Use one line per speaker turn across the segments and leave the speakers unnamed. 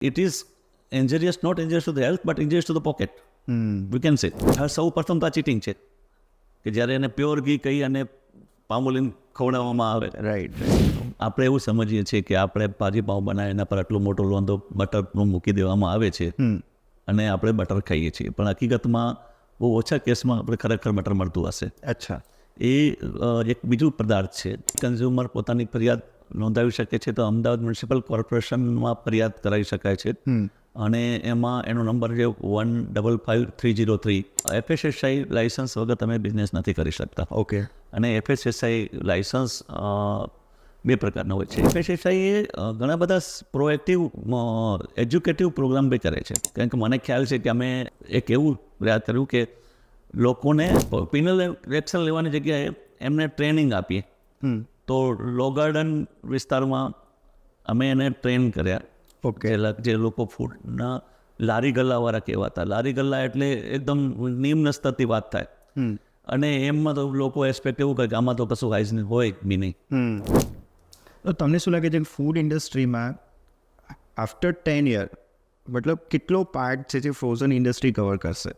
It is injurious, not injurious to the health, but injurious to the pocket. We can say. સૌ પ્રથમ તો આ cheating છે કે જ્યારે એને પ્યોર ઘી કહી અને પામોલીન ખવડાવવામાં આવે.
રાઈટ.
આપણે એવું સમજીએ છીએ કે આપણે ભાજી પાઉં બનાવે એના પર આટલું મોટું લોંદો બટરનું મૂકી દેવામાં આવે છે અને આપણે બટર ખાઈએ છીએ, પણ હકીકતમાં બહુ ઓછા કેસમાં આપણે ખરેખર બટર મળતું હશે.
અચ્છા.
એ એક બીજું પદાર્થ છે. કન્ઝ્યુમર પોતાની ફરિયાદ નોંધાવી શકે છે તો અમદાવાદ મ્યુનિસિપલ કોર્પોરેશનમાં ફરિયાદ કરાવી શકાય છે અને એમાં એનો નંબર છે 155303. FSSAI લાઇસન્સ વગર તમે બિઝનેસ નથી કરી શકતા.
ઓકે.
અને FSSAI લાઇસન્સ બે પ્રકારના હોય છે. FSSAI એ ઘણા બધા પ્રોએક્ટિવ એજ્યુકેટિવ પ્રોગ્રામ બી કરે છે. કારણ કે મને ખ્યાલ છે કે અમે એક એવું પ્રયાસ કર્યું કે લોકોને પિનલ એક્શન લેવાની જગ્યાએ એમને ટ્રેનિંગ આપીએ. તો લો ગાર્ડન વિસ્તારમાં અમે એને ટ્રેન કર્યા.
ઓકે.
જે લોકો ફૂડના લારી ગલ્લાવાળા કહેવાતા. લારી ગલ્લા એટલે એકદમ નિમ્ન સ્તરની વાત થાય અને એમાં તો લોકો એક્સપેક્ટ એવું કરે કે આમાં તો કશું હાઇજિન હોય બી નહીં.
તો તમને શું લાગે છે ફૂડ ઇન્ડસ્ટ્રીમાં આફ્ટર 10 યર મતલબ કેટલો પાર્ટ છે જે ફ્રોઝન ઇન્ડસ્ટ્રી કવર કરશે?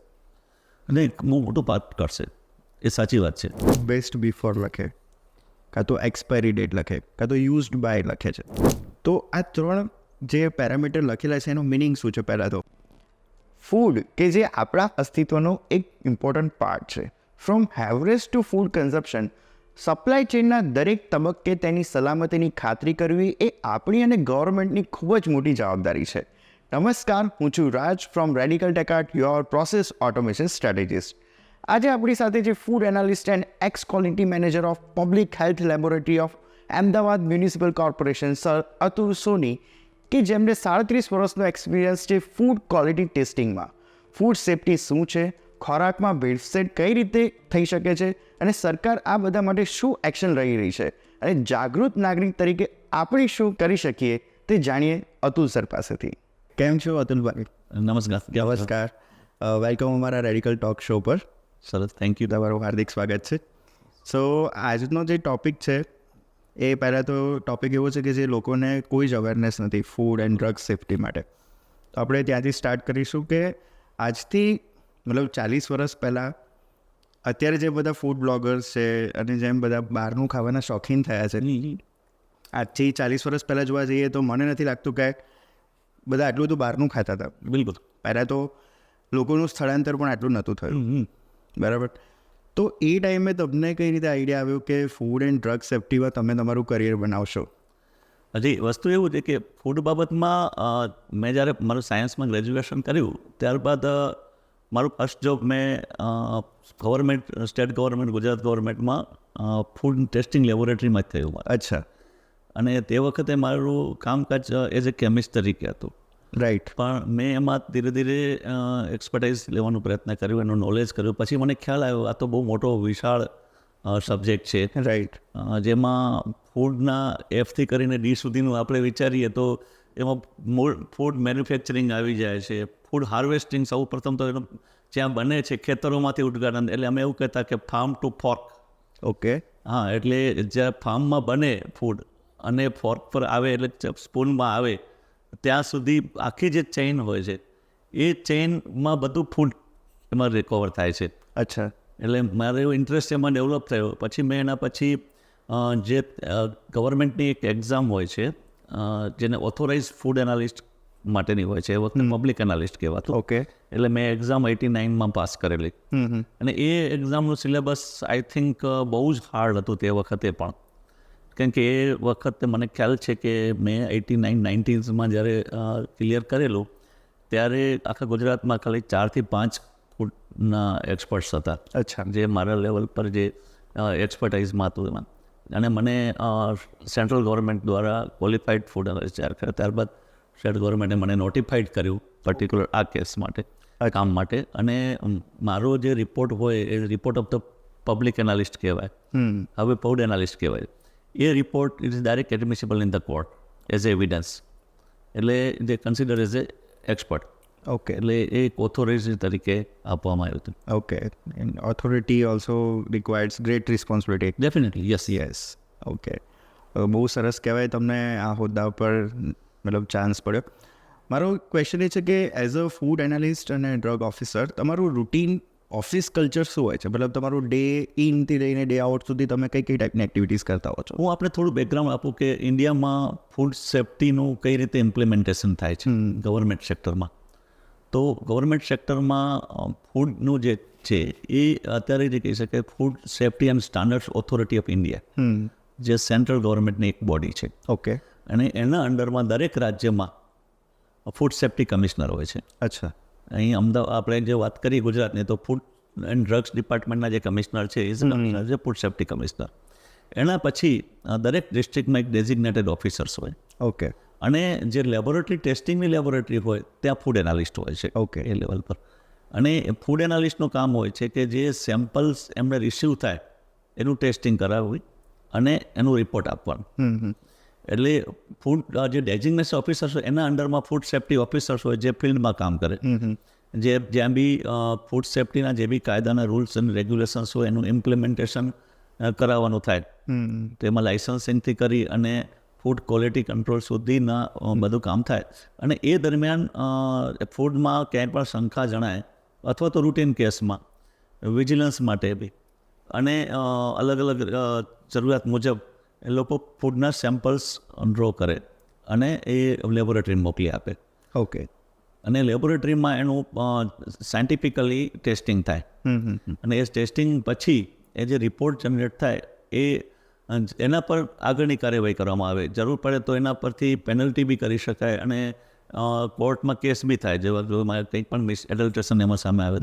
અને બહુ મોટું પાર્ટ કરશે, એ સાચી વાત છે.
બેસ્ટ બિફોર લખે, કાં તો એક્સપાયરી ડેટ લખે, કાં તો યુઝડ બાય લખે છે. તો આ ત્રણ જે પેરામીટર લખેલા છે એનો મિનિંગ શું છે? પહેલાં તો ફૂડ કે જે આપણા અસ્તિત્વનો એક ઇમ્પોર્ટન્ટ પાર્ટ છે. From beverage to food consumption, supply ચેઇનના દરેક તબક્કે તેની સલામતીની ખાતરી કરવી એ આપણી અને ગવર્મેન્ટની ખૂબ જ મોટી જવાબદારી છે. નમસ્કાર, હું છું Raj from Radical Techart, your process automation strategist. આજે આપણી સાથે જે food analyst and ex quality manager of public health laboratory of Ahmedabad municipal corporation sir Atul Soni, કે જેમને 37 વર્ષનો એક્સપિરિયન્સ છે ફૂડ ક્વોલિટી ટેસ્ટિંગમાં. ફૂડ સેફ્ટી શું છે, ખોરાકમાં ભેળસેળ કઈ રીતે થઈ શકે છે અને સરકાર આ બધા માટે શું એક્શન લઈ રહી છે અને જાગૃત નાગરિક તરીકે આપણે શું કરી શકીએ તે જાણીએ અતુલ સર પાસેથી. કેમ છો અતુલભાઈ?
નમસ્કાર.
નમસ્કાર. વેલકમ અમારા રેડિકલ ટોક શો પર.
સરસ, થેન્ક યુ.
તમારું હાર્દિક સ્વાગત છે. સો આજનો જે ટૉપિક છે એ પહેલાં તો ટૉપિક એવો છે કે જે લોકોને કોઈ જ અવેરનેસ નથી ફૂડ એન્ડ ડ્રગ સેફ્ટી માટે. તો આપણે ત્યાંથી સ્ટાર્ટ કરીશું કે આજથી મતલબ 40 વર્ષ પહેલાં અત્યારે જે બધા ફૂડ બ્લોગર્સ છે અને જેમ બધા બહારનું ખાવાના શોખીન થયા છે, આજથી 40 વર્ષ પહેલાં જોવા જઈએ તો મને નથી લાગતું કે બધા આટલું બધું બહારનું ખાતા હતા.
બિલકુલ.
પહેલાં તો લોકોનું સ્થળાંતર પણ આટલું નહોતું થયું. બરાબર. તો એ ટાઈમે તમને કઈ રીતે આઈડિયા આવ્યો કે ફૂડ એન્ડ ડ્રગ સેફ્ટીમાં તમે તમારું કરિયર બનાવશો?
હજી વસ્તુ એવું છે કે ફૂડ બાબતમાં મેં જ્યારે મારું સાયન્સમાં ગ્રેજ્યુએશન કર્યું ત્યારબાદ મારું ફર્સ્ટ જોબ મેં ગવર્મેન્ટ, સ્ટેટ ગવર્મેન્ટ, ગુજરાત ગવર્મેન્ટમાં ફૂડ ટેસ્ટિંગ લેબોરેટરીમાં જ થયું.
અચ્છા.
અને તે વખતે મારું કામકાજ એઝ એ કેમિસ્ટ તરીકે હતું.
રાઈટ.
પણ મેં એમાં ધીરે ધીરે એક્સપર્ટાઇઝ લેવાનો પ્રયત્ન કર્યો, એનું નોલેજ કર્યું. પછી મને ખ્યાલ આવ્યો આ તો બહુ મોટો વિશાળ સબ્જેક્ટ છે.
રાઈટ.
જેમાં ફૂડના એફથી કરીને ડી સુધીનું આપણે વિચારીએ તો એમાં ફૂડ મેન્યુફેક્ચરિંગ આવી જાય છે, ફૂડ હાર્વેસ્ટિંગ. સૌ પ્રથમ તો એનો જ્યાં બને છે ખેતરોમાંથી ઉદ્ગાટન, એટલે અમે એવું કહેતા કે ફાર્મ ટુ ફોર્ક.
ઓકે.
હા, એટલે જ્યાં ફાર્મમાં બને ફૂડ અને ફોર્ક પર આવે એટલે સ્પૂનમાં આવે ત્યાં સુધી આખી જે ચેઇન હોય છે એ ચેઇનમાં બધું ફૂડ એમાં રિકવર થાય છે.
અચ્છા.
એટલે મારો એવો ઇન્ટરેસ્ટ એમાં ડેવલપ થયો. પછી મેં એના પછી જે ગવર્મેન્ટની એક એક્ઝામ હોય છે જેને ઓથોરાઇઝ ફૂડ એનાલિસ્ટ માટેની હોય છે, એ વખતે પબ્લિક એનાલિસ્ટ કહેવાતું.
ઓકે.
એટલે મેં એક્ઝામ 89માં પાસ કરેલી. અને એ એક્ઝામનું સિલેબસ આઈ થિંક બહુ જ હાર્ડ હતું તે વખતે પણ. કારણ કે એ વખતે મને ખ્યાલ છે કે મેં 89-90માં જ્યારે ક્લિયર કરેલું ત્યારે આખા ગુજરાતમાં ખાલી 4 થી 5 ફૂડના એક્સપર્ટ્સ હતા.
અચ્છા.
જે મારા લેવલ પર જે એક્સપર્ટાઇઝમાં હતું એમાં. અને મને સેન્ટ્રલ ગવર્મેન્ટ દ્વારા ક્વોલિફાઈડ ફૂડ એનાલિસ્ટ જાહેર કર્યા. ત્યારબાદ સ્ટેટ ગવર્મેન્ટે મને નોટિફાઈડ કર્યું પર્ટિક્યુલર આ કેસ માટે, કામ માટે. અને મારો જે રિપોર્ટ હોય એ report of the public analyst કહેવાય, હવે ફૂડ એનાલિસ્ટ કહેવાય. એ report is direct admissible in the court as evidence. એટલે જે consider as a expert.
Okay.
એટલે એ ઓથોરાઇઝ તરીકે આપવામાં આવ્યું હતું.
Okay. And authority also requires great responsibility.
Definitely, yes.
Yes. Okay. બહુ સરસ કહેવાય તમને આ હોદ્દા પર મતલબ ચાન્સ પડ્યો. મારો ક્વેશ્ચન એ છે કે એઝ અ ફૂડ એનાલિસ્ટ અને ડ્રગ ઓફિસર તમારું રૂટીન ઓફિસ કલ્ચર શું હોય છે? મતલબ તમારું ડે ઇનથી લઈને ડે આઉટ સુધી તમે કઈ ટાઈપની એક્ટિવિટીઝ કરતા હો છો?
હું આપણે થોડું બેકગ્રાઉન્ડ આપું કે ઇન્ડિયામાં ફૂડ સેફ્ટીનું કઈ રીતે ઇમ્પ્લિમેન્ટેશન થાય છે ગવર્મેન્ટ સેક્ટરમાં. તો ગવર્મેન્ટ સેક્ટરમાં ફૂડનું જે છે એ અત્યારે જે કહી શકાય food safety and standards authority of India, જે સેન્ટ્રલ ગવર્મેન્ટની એક બોડી છે.
ઓકે.
અને એના અંડરમાં દરેક રાજ્યમાં ફૂડ સેફ્ટી કમિશનર હોય છે.
અચ્છા.
અહીં અમદાવાદ આપણે જે વાત કરીએ ગુજરાતની, તો ફૂડ એન્ડ ડ્રગ્સ ડિપાર્ટમેન્ટના જે કમિશનર છે એ કમિશનર છે ફૂડ સેફ્ટી કમિશનર. એના પછી દરેક ડિસ્ટ્રિક્ટમાં એક ડેઝિગ્નેટેડ ઓફિસર્સ હોય.
ઓકે.
અને જે લેબોરેટરી ટેસ્ટિંગની લેબોરેટરી હોય ત્યાં ફૂડ એનાલિસ્ટ હોય છે.
ઓકે.
એ લેવલ પર. અને ફૂડ એનાલિસ્ટનું કામ હોય છે કે જે સેમ્પલ્સ એમને રિસીવ થાય એનું ટેસ્ટિંગ કરાવવું અને એનું રિપોર્ટ આપવાનું. એટલે ફૂડ જે ડેઝિગ્નેશન ઓફિસર્સ હોય એના અંડરમાં ફૂડ સેફ્ટી ઓફિસર્સ હોય જે ફિલ્ડમાં કામ કરે, જે જ્યાં બી ફૂડ સેફ્ટીના જે બી કાયદાના રૂલ્સ અને રેગ્યુલેશન્સ હોય એનું ઇમ્પ્લિમેન્ટેશન કરાવવાનું થાય. તો એમાં લાઇસન્સિંગથી કરી અને ફૂડ ક્વોલિટી કંટ્રોલ સુધીના બધું કામ થાય. અને એ દરમિયાન ફૂડમાં ક્યાંય પણ શંકા જણાય અથવા તો રૂટીન કેસમાં વિજિલન્સ માટે બી અને અલગ અલગ જરૂરિયાત મુજબ એ લોકો ફૂડના સેમ્પલ્સ ડ્રો કરે અને એ લેબોરેટરીમાં મોકલી આપે.
ઓકે.
અને લેબોરેટરીમાં એનું સાયન્ટિફિકલી ટેસ્ટિંગ થાય. અને એ ટેસ્ટિંગ પછી એ જે રિપોર્ટ જનરેટ થાય એ એના પર આગળની કાર્યવાહી કરવામાં આવે. જરૂર પડે તો એના પરથી પેનલ્ટી બી કરી શકાય અને કોર્ટમાં કેસ બી થાય જેવા કંઈક પણ મિસ એડલ્ટ્રેશન એમાં સામે આવે.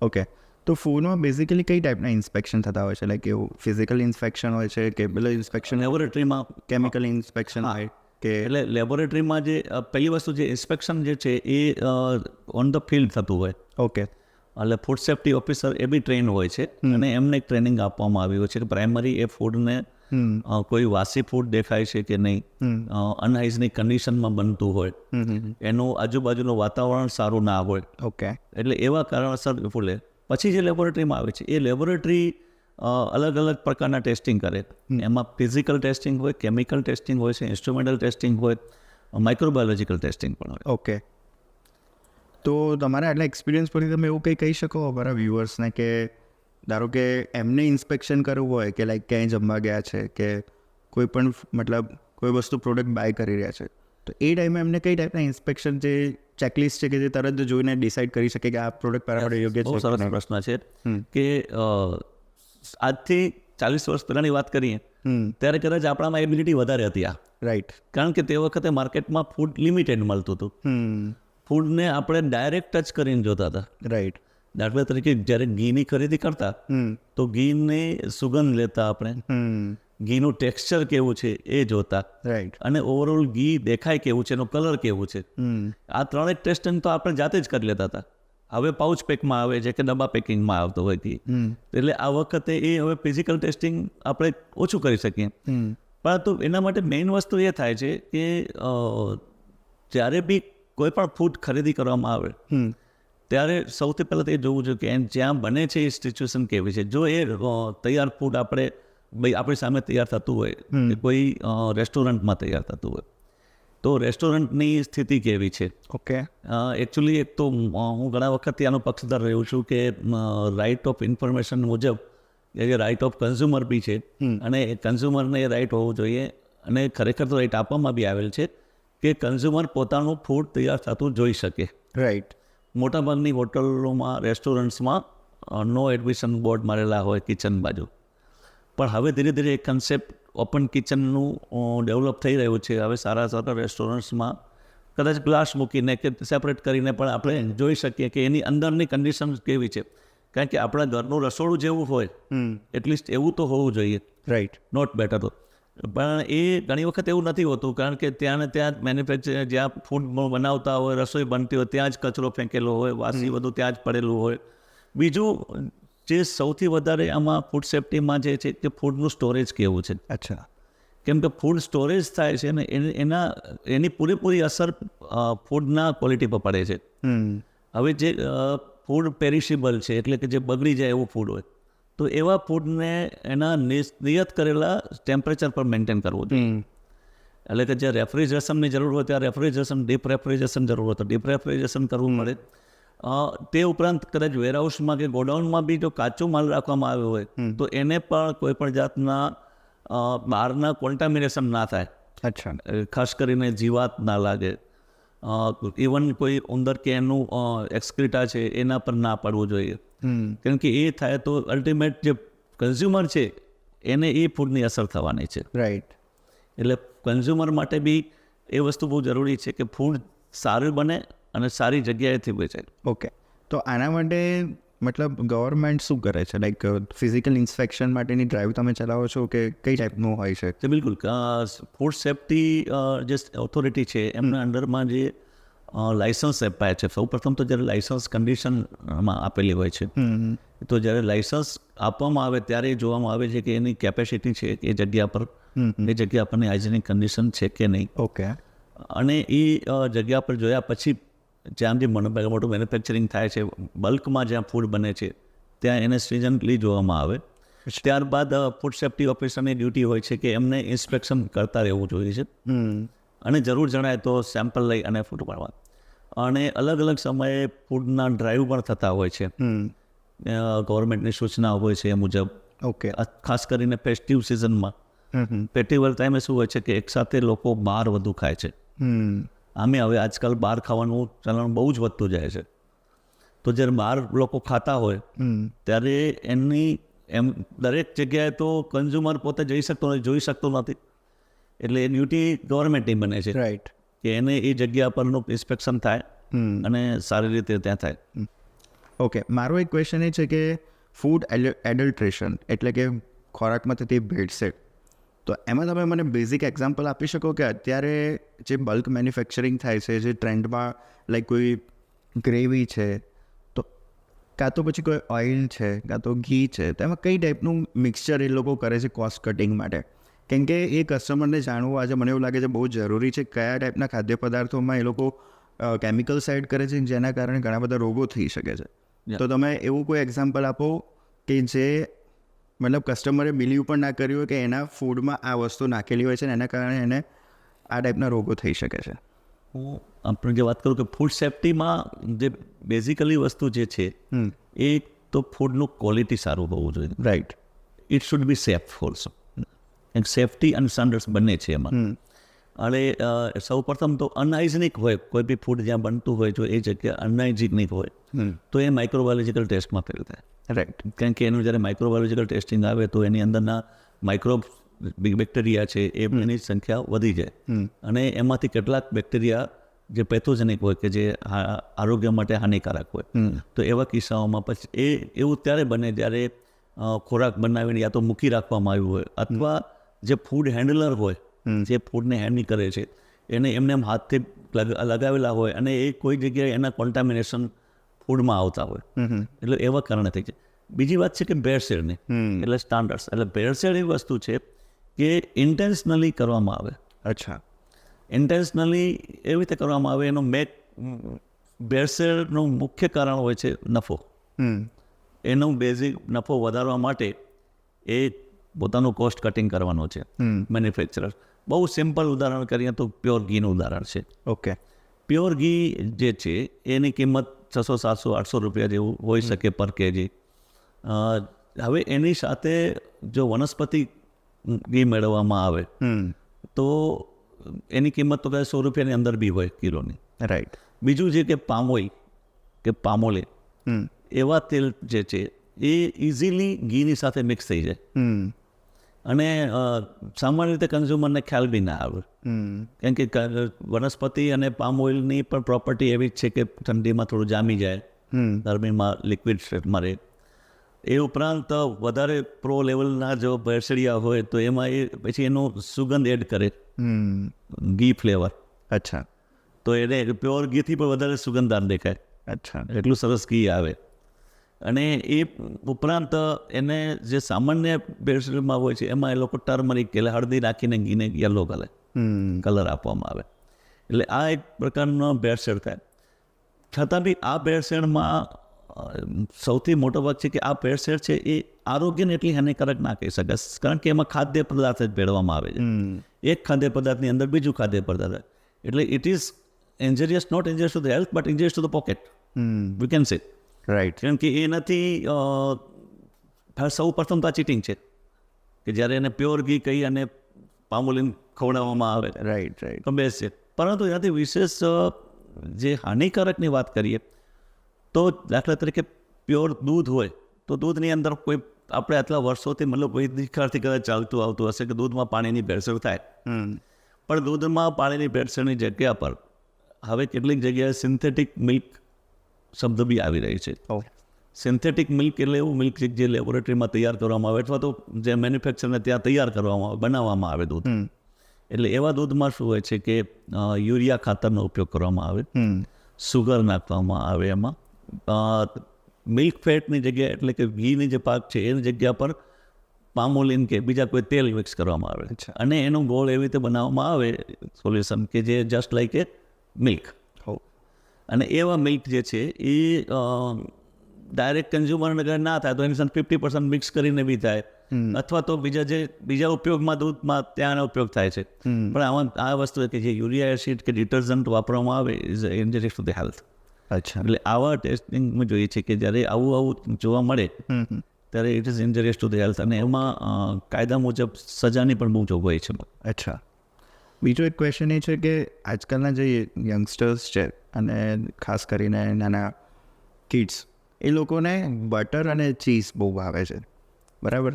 ઓકે. તો ફૂડમાં બેઝિકલી કઈ ટાઈપના ઇન્સ્પેક્શન થતા હોય છે? લાઈક એવું ફિઝિકલ ઇન્સ્પેક્શન હોય છે કે પેલા ઇન્સ્પેક્શન
લેબોરેટરીમાં
કેમિકલ ઇન્સ્પેક્શન હોય કે?
એટલે લેબોરેટરીમાં જે પહેલી વસ્તુ જે ઇન્સ્પેક્શન જે છે એ ઓન ધ ફિલ્ડ થતું હોય.
ઓકે.
એટલે ફૂડ સેફ્ટી ઓફિસર એ બી ટ્રેન હોય છે અને એમને એક ટ્રેનિંગ આપવામાં આવી હોય છે કે પ્રાઇમરી એ ફૂડને કોઈ વાસી ફૂડ દેખાય છે કે નહીં, અનહાઇજનિક કન્ડિશનમાં બનતું હોય, એનું આજુબાજુનું વાતાવરણ સારું ના હોય.
ઓકે.
એટલે એવા કારણસર ફૂલે પછી જે લેબોરેટરીમાં આવે છે એ લેબોરેટરી અલગ અલગ પ્રકારના ટેસ્ટિંગ કરે. એમાં ફિઝિકલ ટેસ્ટિંગ હોય, કેમિકલ ટેસ્ટિંગ હોય છે, ઇન્સ્ટ્રુમેન્ટલ ટેસ્ટિંગ હોય, માઇક્રોબાયોલોજીકલ ટેસ્ટિંગ પણ હોય.
ઓકે. તો તમારા આટલા એક્સપિરિયન્સ પરથી તમે એવું કંઈ કહી શકો અમારા વ્યુઅર્સને કે ધારો કે એમને ઇન્સ્પેક્શન કરવું હોય કે લાઈક ક્યાંય જમવા ગયા છે કે કોઈ પણ મતલબ કોઈ વસ્તુ પ્રોડક્ટ બાય કરી રહ્યા છે, તો એ ટાઈમે એમને કઈ ટાઈપના ઇન્સ્પેક્શન જે ચેકલિસ્ટ છે કે જે તરત જોઈને ડિસાઇડ કરી શકે કે આ પ્રોડક્ટ બરાબર યોગ્ય
બહુ
છે?
સરસ પ્રશ્ન છે કે આજથી 40 વર્ષ પહેલાંની વાત કરીએ ત્યારે કદાચ આપણામાં એબિલિટી વધારે હતી આ.
રાઈટ.
કારણ કે તે વખતે માર્કેટમાં ફૂડ લિમિટેડ મળતું હતું. ફૂડને આપણે ડાયરેક્ટ ટચ કરીને જોતા હતા.
રાઈટ.
દાખલા તરીકે જ્યારે ઘીની ખરીદી કરતા તો ઘીની સુગંધ લેતા આપણે, ઘીનું ટેક્સચર કેવું છે એ જોતા,
રાઈટ.
અને ઓવરઓલ ઘી દેખાય કેવું છે, એનો કલર કેવું છે, આ ત્રણેય ટેસ્ટિંગ તો આપણે જાતે જ કરી લેતા હતા. હવે પાઉચ પેકમાં આવે છે કે ડબ્બા પેકિંગમાં આવતો હોય ઘી, એટલે આ વખતે એ હવે ફિઝિકલ ટેસ્ટિંગ આપણે ઓછું કરી શકીએ. પરંતુ એના માટે મેઇન વસ્તુ એ થાય છે કે જ્યારે બી કોઈ પણ ફૂડ ખરીદી કરવામાં આવે ત્યારે સૌથી પહેલાં તો એ જોવું જોઈએ કે જ્યાં બને છે એ સિચ્યુએશન કેવી છે. જો એ તૈયાર ફૂડ આપણી સામે તૈયાર થતું હોય કે કોઈ રેસ્ટોરન્ટમાં તૈયાર થતું હોય તો રેસ્ટોરન્ટની સ્થિતિ કેવી છે.
ઓકે.
એકચ્યુઅલી એક તો હું ઘણા વખતથી આનો પક્ષધર રહ્યો છું કે રાઇટ ઓફ ઇન્ફોર્મેશન મુજબ એ જે રાઇટ ઓફ કન્ઝ્યુમર બી છે અને એ કન્ઝ્યુમરને એ રાઇટ હોવું જોઈએ અને ખરેખર તો રાઇટ આપવામાં બી આવેલ છે કે કન્ઝ્યુમર પોતાનું ફૂડ તૈયાર થતું જોઈ શકે.
રાઈટ.
મોટાભાગની હોટલોમાં, રેસ્ટોરન્ટ્સમાં નો એડમિશન બોર્ડ મારેલા હોય કિચન બાજુ, પણ હવે ધીરે ધીરે એક કન્સેપ્ટ ઓપન કિચનનું ડેવલપ થઈ રહ્યું છે. હવે સારા સારા રેસ્ટોરન્ટ્સમાં કદાચ ગ્લાસ મૂકીને કે સેપરેટ કરીને પણ આપણે જોઈ શકીએ કે એની અંદરની કન્ડિશન કેવી છે. કારણ કે આપણા ઘરનું રસોડું જેવું હોય એટલીસ્ટ એવું તો હોવું જોઈએ.
રાઈટ.
નોટ બેટર તો, પણ એ ઘણી વખત એવું નથી હોતું કારણ કે ત્યાં ને ત્યાં જ મેન્યુફેક્ચર જ્યાં ફૂડ બનાવતા હોય, રસોઈ બનતી હોય ત્યાં જ કચરો ફેંકેલો હોય, વાસી બધું ત્યાં જ પડેલું હોય. બીજું જે સૌથી વધારે આમાં ફૂડ સેફ્ટીમાં જે છે કે ફૂડનું સ્ટોરેજ કેવું છે.
અચ્છા.
કેમ કે ફૂડ સ્ટોરેજ થાય છે ને એની પૂરેપૂરી અસર ફૂડના ક્વોલિટી પર પડે છે. હવે જે ફૂડ પેરિશેબલ છે એટલે કે જે બગડી જાય એવું ફૂડ હોય તો એવા ફૂડને એના નિયત કરેલા ટેમ્પરેચર પર મેન્ટેન કરવું જોઈએ. એટલે કે જે રેફ્રિજરેશનની જરૂર હોય ત્યાં રેફ્રિજરેશન ડીપ રેફ્રિજરેશન જરૂર હોય તો ડીપ રેફ્રિજરેશન કરવું મળે. તે ઉપરાંત કદાચ વેરહાઉસમાં કે ગોડાઉનમાં બી જો કાચો માલ રાખવામાં આવ્યો હોય તો એને પણ કોઈ પણ જાતના બહારના કોન્ટામિનેશન ના થાય.
અચ્છા.
ખાસ કરીને જીવાત ના લાગે. ઇવન કોઈ ઉંદર કે એનું એક્સક્રીટા છે એના પર ના પડવું જોઈએ. કેમ કે એ થાય તો અલ્ટિમેટ જે કન્ઝ્યુમર છે એને એ ફૂડની અસર થવાની છે.
રાઈટ.
એટલે કન્ઝ્યુમર માટે બી એ વસ્તુ બહુ જરૂરી છે કે ફૂડ સારું બને અને સારી જગ્યાએથી વેચાય.
ઓકે, તો આના માટે મતલબ ગવર્મેન્ટ શું કરે છે? લાઈક ફિઝિકલ ઇન્સ્પેક્શન માટેની ડ્રાઈવ તમે ચલાવો છો કે કઈ ટાઈપનું હોય છે?
તો બિલકુલ ફૂડ સેફ્ટી જે ઓથોરિટી છે એમના અંડરમાં જે લાઇસન્સ અપાય છે. સૌ પ્રથમ તો જ્યારે લાઇસન્સ કન્ડિશનમાં આપેલી હોય છે તો જ્યારે લાઇસન્સ આપવામાં આવે ત્યારે જોવામાં આવે છે કે એની કેપેસિટી છે એ જગ્યા પર એ જગ્યા પરની હાઇજેનિક કન્ડિશન છે કે નહીં.
ઓકે.
અને એ જગ્યા પર જોયા પછી જ્યાં જે મોટું મેન્યુફેક્ચરિંગ થાય છે, બલ્કમાં જ્યાં ફૂડ બને છે ત્યાં એને સ્ટ્રિજન્ટલી જોવામાં આવે. ત્યારબાદ ફૂડ સેફ્ટી ઓફિસરની ડ્યુટી હોય છે કે એમને ઇન્સ્પેક્શન કરતા રહેવું જોઈએ છે અને જરૂર જણાય તો સેમ્પલ લઈ અને ફૂડ પાડવા. અને અલગ અલગ સમયે ફૂડના ડ્રાઈવ પણ થતા હોય છે. ગવર્મેન્ટની સૂચના હોય છે એ મુજબ.
ઓકે.
ખાસ કરીને ફેસ્ટિવ સિઝનમાં ફેસ્ટિવલ ટાઈમે શું હોય છે કે એકસાથે લોકો બહાર વધુ ખાય છે. આમે હવે આજકાલ બહાર ખાવાનું ચલણ બહુ જ વધતું જાય છે. તો જ્યારે બહાર લોકો ખાતા હોય ત્યારે એમ દરેક જગ્યાએ તો કન્ઝ્યુમર પોતે જોઈ શકતો નથી. એટલે એ ડ્યુટી ગવર્મેન્ટની બને છે.
રાઈટ.
કે એને એ જગ્યા પરનું ઇન્સ્પેક્શન થાય અને સારી રીતે ત્યાં થાય.
ઓકે, મારો એક ક્વેશ્ચન એ છે કે ફૂડ એડલ્ટ્રેશન એટલે કે ખોરાકમાં થતી ભેળસેળ, તો એમાં તમે મને બેઝિક એક્ઝામ્પલ આપી શકો કે અત્યારે જે બલ્ક મેન્યુફેક્ચરિંગ થાય છે, જે ટ્રેન્ડમાં લાઈક કોઈ ગ્રેવી છે તો કાં તો પછી કોઈ ઓઇલ છે કાં તો ઘી છે, તો એમાં કઈ ટાઈપનું મિક્સચર એ લોકો કરે છે કોસ્ટ કટિંગ માટે? કેમ કે એ કસ્ટમરને જાણવું આજે મને એવું લાગે છે બહુ જરૂરી છે કયા ટાઈપના ખાદ્ય પદાર્થોમાં એ લોકો કેમિકલ સાઇડ કરે છે જેના કારણે ઘણા બધા રોગો થઈ શકે છે. તો તમે એવું કોઈ એક્ઝામ્પલ આપો કે જે મતલબ કસ્ટમરે બિલીવ પણ ના કર્યું હોય કે એના ફૂડમાં આ વસ્તુ નાખેલી હોય છે ને એના કારણે એને આ ટાઈપના રોગો થઈ શકે છે.
હું આપણે જે વાત કરું કે ફૂડ સેફ્ટીમાં જે બેઝિકલી વસ્તુ જે છે એ તો ફૂડનું ક્વોલિટી સારું હોવું જોઈએ.
Right.
It should be safe also. Safety અને સ્ટાન્ડર્ડ્સ બંને છે એમાં. અને સૌ પ્રથમ તો અનહાઇજેનિક હોય કોઈ બી ફૂડ જ્યાં બનતું હોય જો એ જગ્યા અનહાઇજેનિક હોય તો એ માઇક્રોબાયોલોજીકલ ટેસ્ટમાં ફેલ થાય.
રાઈટ.
કારણ કે એનું જ્યારે માઇક્રોબાયોલોજીકલ ટેસ્ટિંગ આવે તો એની અંદરના માઇક્રોબ બેક્ટેરિયા છે એની સંખ્યા વધી જાય અને એમાંથી કેટલાક બેક્ટેરિયા જે પેથોજેનિક હોય કે જે આરોગ્ય માટે હાનિકારક હોય તો એવા કિસ્સાઓમાં પછી એવું ત્યારે બને જ્યારે ખોરાક બનાવીને યા તો મૂકી રાખવામાં આવ્યું હોય અથવા જે ફૂડ હેન્ડલર હોય જે ફૂડને હેન્ડલ કરે છે એને એમને એમ હાથથી લગાવેલા હોય અને એ કોઈ જગ્યાએ એના કોન્ટામિનેશન ફૂડમાં આવતા હોય એટલે એવા કારણે થઈ જાય. બીજી વાત છે કે ભેળસેળની એટલે સ્ટાન્ડર્ડ્સ એટલે ભેળસેળ એવી વસ્તુ છે કે ઇન્ટેન્શનલી કરવામાં આવે.
અચ્છા.
ઇન્ટેન્શનલી એવી રીતે કરવામાં આવે એનો ભેળસેળનું મુખ્ય કારણ હોય છે નફો. એનો બેઝિક નફો વધારવા માટે એ પોતાનું કોસ્ટ કટિંગ કરવાનો છે મેન્યુફેક્ચરર. બહુ સિમ્પલ ઉદાહરણ કરીએ તો પ્યોર ઘીનું ઉદાહરણ છે.
ઓકે.
પ્યોર ઘી જે છે એની કિંમત 600, 700, 800 રૂપિયા જેવું હોઈ શકે પર કેજી. હવે એની સાથે જો વનસ્પતિ ઘી મેળવવામાં આવે તો એની કિંમત તો કદાચ 100 રૂપિયાની અંદર બી હોય કિલોની.
રાઈટ.
બીજું છે કે પામ ઓઇલ કે પામોલે એવા તેલ જે છે એ ઇઝીલી ઘીની સાથે મિક્સ થઈ જાય અને સામાન્ય રીતે કન્ઝ્યુમરને ખ્યાલ બી ના આવે. કેમ કે વનસ્પતિ અને પામ ઓઇલની પણ પ્રોપર્ટી એવી જ છે કે ઠંડીમાં થોડું જામી જાય, ગરમીમાં લિક્વિડ શેપમાં રહે. એ ઉપરાંત વધારે પ્રો લેવલના જો ભેળસેળિયા હોય તો એમાં એ પછી એનો સુગંધ એડ કરે ઘી ફ્લેવર.
અચ્છા.
તો એને પ્યોર ઘીથી પણ વધારે સુગંધદાર દેખાય.
અચ્છા.
એટલું સરસ ઘી આવે. અને એ ઉપરાંત એને જે સામાન્ય ભેળસેળમાં હોય છે એમાં એ લોકો ટર્મરિક એટલે હળદી નાખીને ઘીને યલો કલર આપવામાં આવે. એટલે આ એક પ્રકારનો ભેળસેળ થાય. છતાં બી આ ભેળસેળમાં સૌથી મોટો ભાગ છે કે આ ભેળસેળ છે એ આરોગ્યને એટલી હાનિકારક ના કહી શકાય, કારણ કે એમાં ખાદ્ય પદાર્થ જ ભેળવામાં આવે છે. એક ખાદ્ય પદાર્થની અંદર બીજું ખાદ્ય પદાર્થ, એટલે it is injurious, not injurious to the health, but injurious to the pocket. We can say.
Right.
કેમ કે એનાથી સૌ પ્રથમ તો આ ચીટિંગ છે કે જ્યારે એને પ્યોર ઘી કહી અને પામોલીન ખવડાવવામાં આવે,
રાઈટ રાઈટ.
તો બેસ્ટ છે. પરંતુ એનાથી વિશેષ જે હાનિકારકની વાત કરીએ તો દાખલા તરીકે પ્યોર દૂધ હોય તો દૂધની અંદર કોઈ આપણે આટલા વર્ષોથી મતલબ વૈદિકકાળથી કદાચ ચાલતું આવતું હશે કે દૂધમાં પાણીની ભેળસેળ થાય, પણ દૂધમાં પાણીની ભેળસેળની જગ્યા પર હવે કેટલીક જગ્યાએ સિન્થેટિક મિલ્ક શબ્દ બી આવી રહી છે. સિન્થેટિક મિલ્ક એટલે એવું મિલ્ક જે લેબોરેટરીમાં તૈયાર કરવામાં આવે અથવા તો જે મેન્યુફેક્ચરને ત્યાં તૈયાર કરવામાં આવે, બનાવવામાં આવે દૂધ, એટલે એવા દૂધમાં શું હોય છે કે યુરિયા ખાતરનો ઉપયોગ કરવામાં આવે, સુગર નાખવામાં આવે, એમાં મિલ્ક ફેટની જગ્યાએ એટલે કે ઘીની જે પાક છે એની જગ્યા પર પામોલીન કે બીજા કોઈ તેલ મિક્સ કરવામાં આવે અને એનો ગોળ એવી રીતે બનાવવામાં આવે સોલ્યુશન કે જે જસ્ટ લાઈક એ મિલ્ક. અને એવા મિલ્ક જે છે એ ડાયરેક્ટ કન્ઝ્યુમર ના થાય તો એની સાથે 50% મિક્સ કરીને બી થાય, અથવા તો બીજા ઉપયોગમાં દૂધમાં ત્યાંનો ઉપયોગ થાય છે. પણ આમાં આ વસ્તુ કે જે યુરિયા એસિડ કે ડિટર્જન્ટ વાપરવામાં આવે ઇઝ ઇન્જરિયસ ટુ ધ હેલ્થ.
અચ્છા.
એટલે આવા ટેસ્ટિંગમાં જોઈએ છે કે જ્યારે આવું જોવા મળે ત્યારે it is ઇન્જરિયસ two the health, અને એમાં કાયદા મુજબ સજાની પણ બહુ જોગવાઈ છે.
અચ્છા. બીજો એક ક્વેશ્ચન એ છે કે આજકાલના જે યંગસ્ટર્સ છે અને ખાસ કરીને નાના કિડ્સ, એ લોકોને બટર અને ચીઝ બહુ ભાવે છે, બરાબર?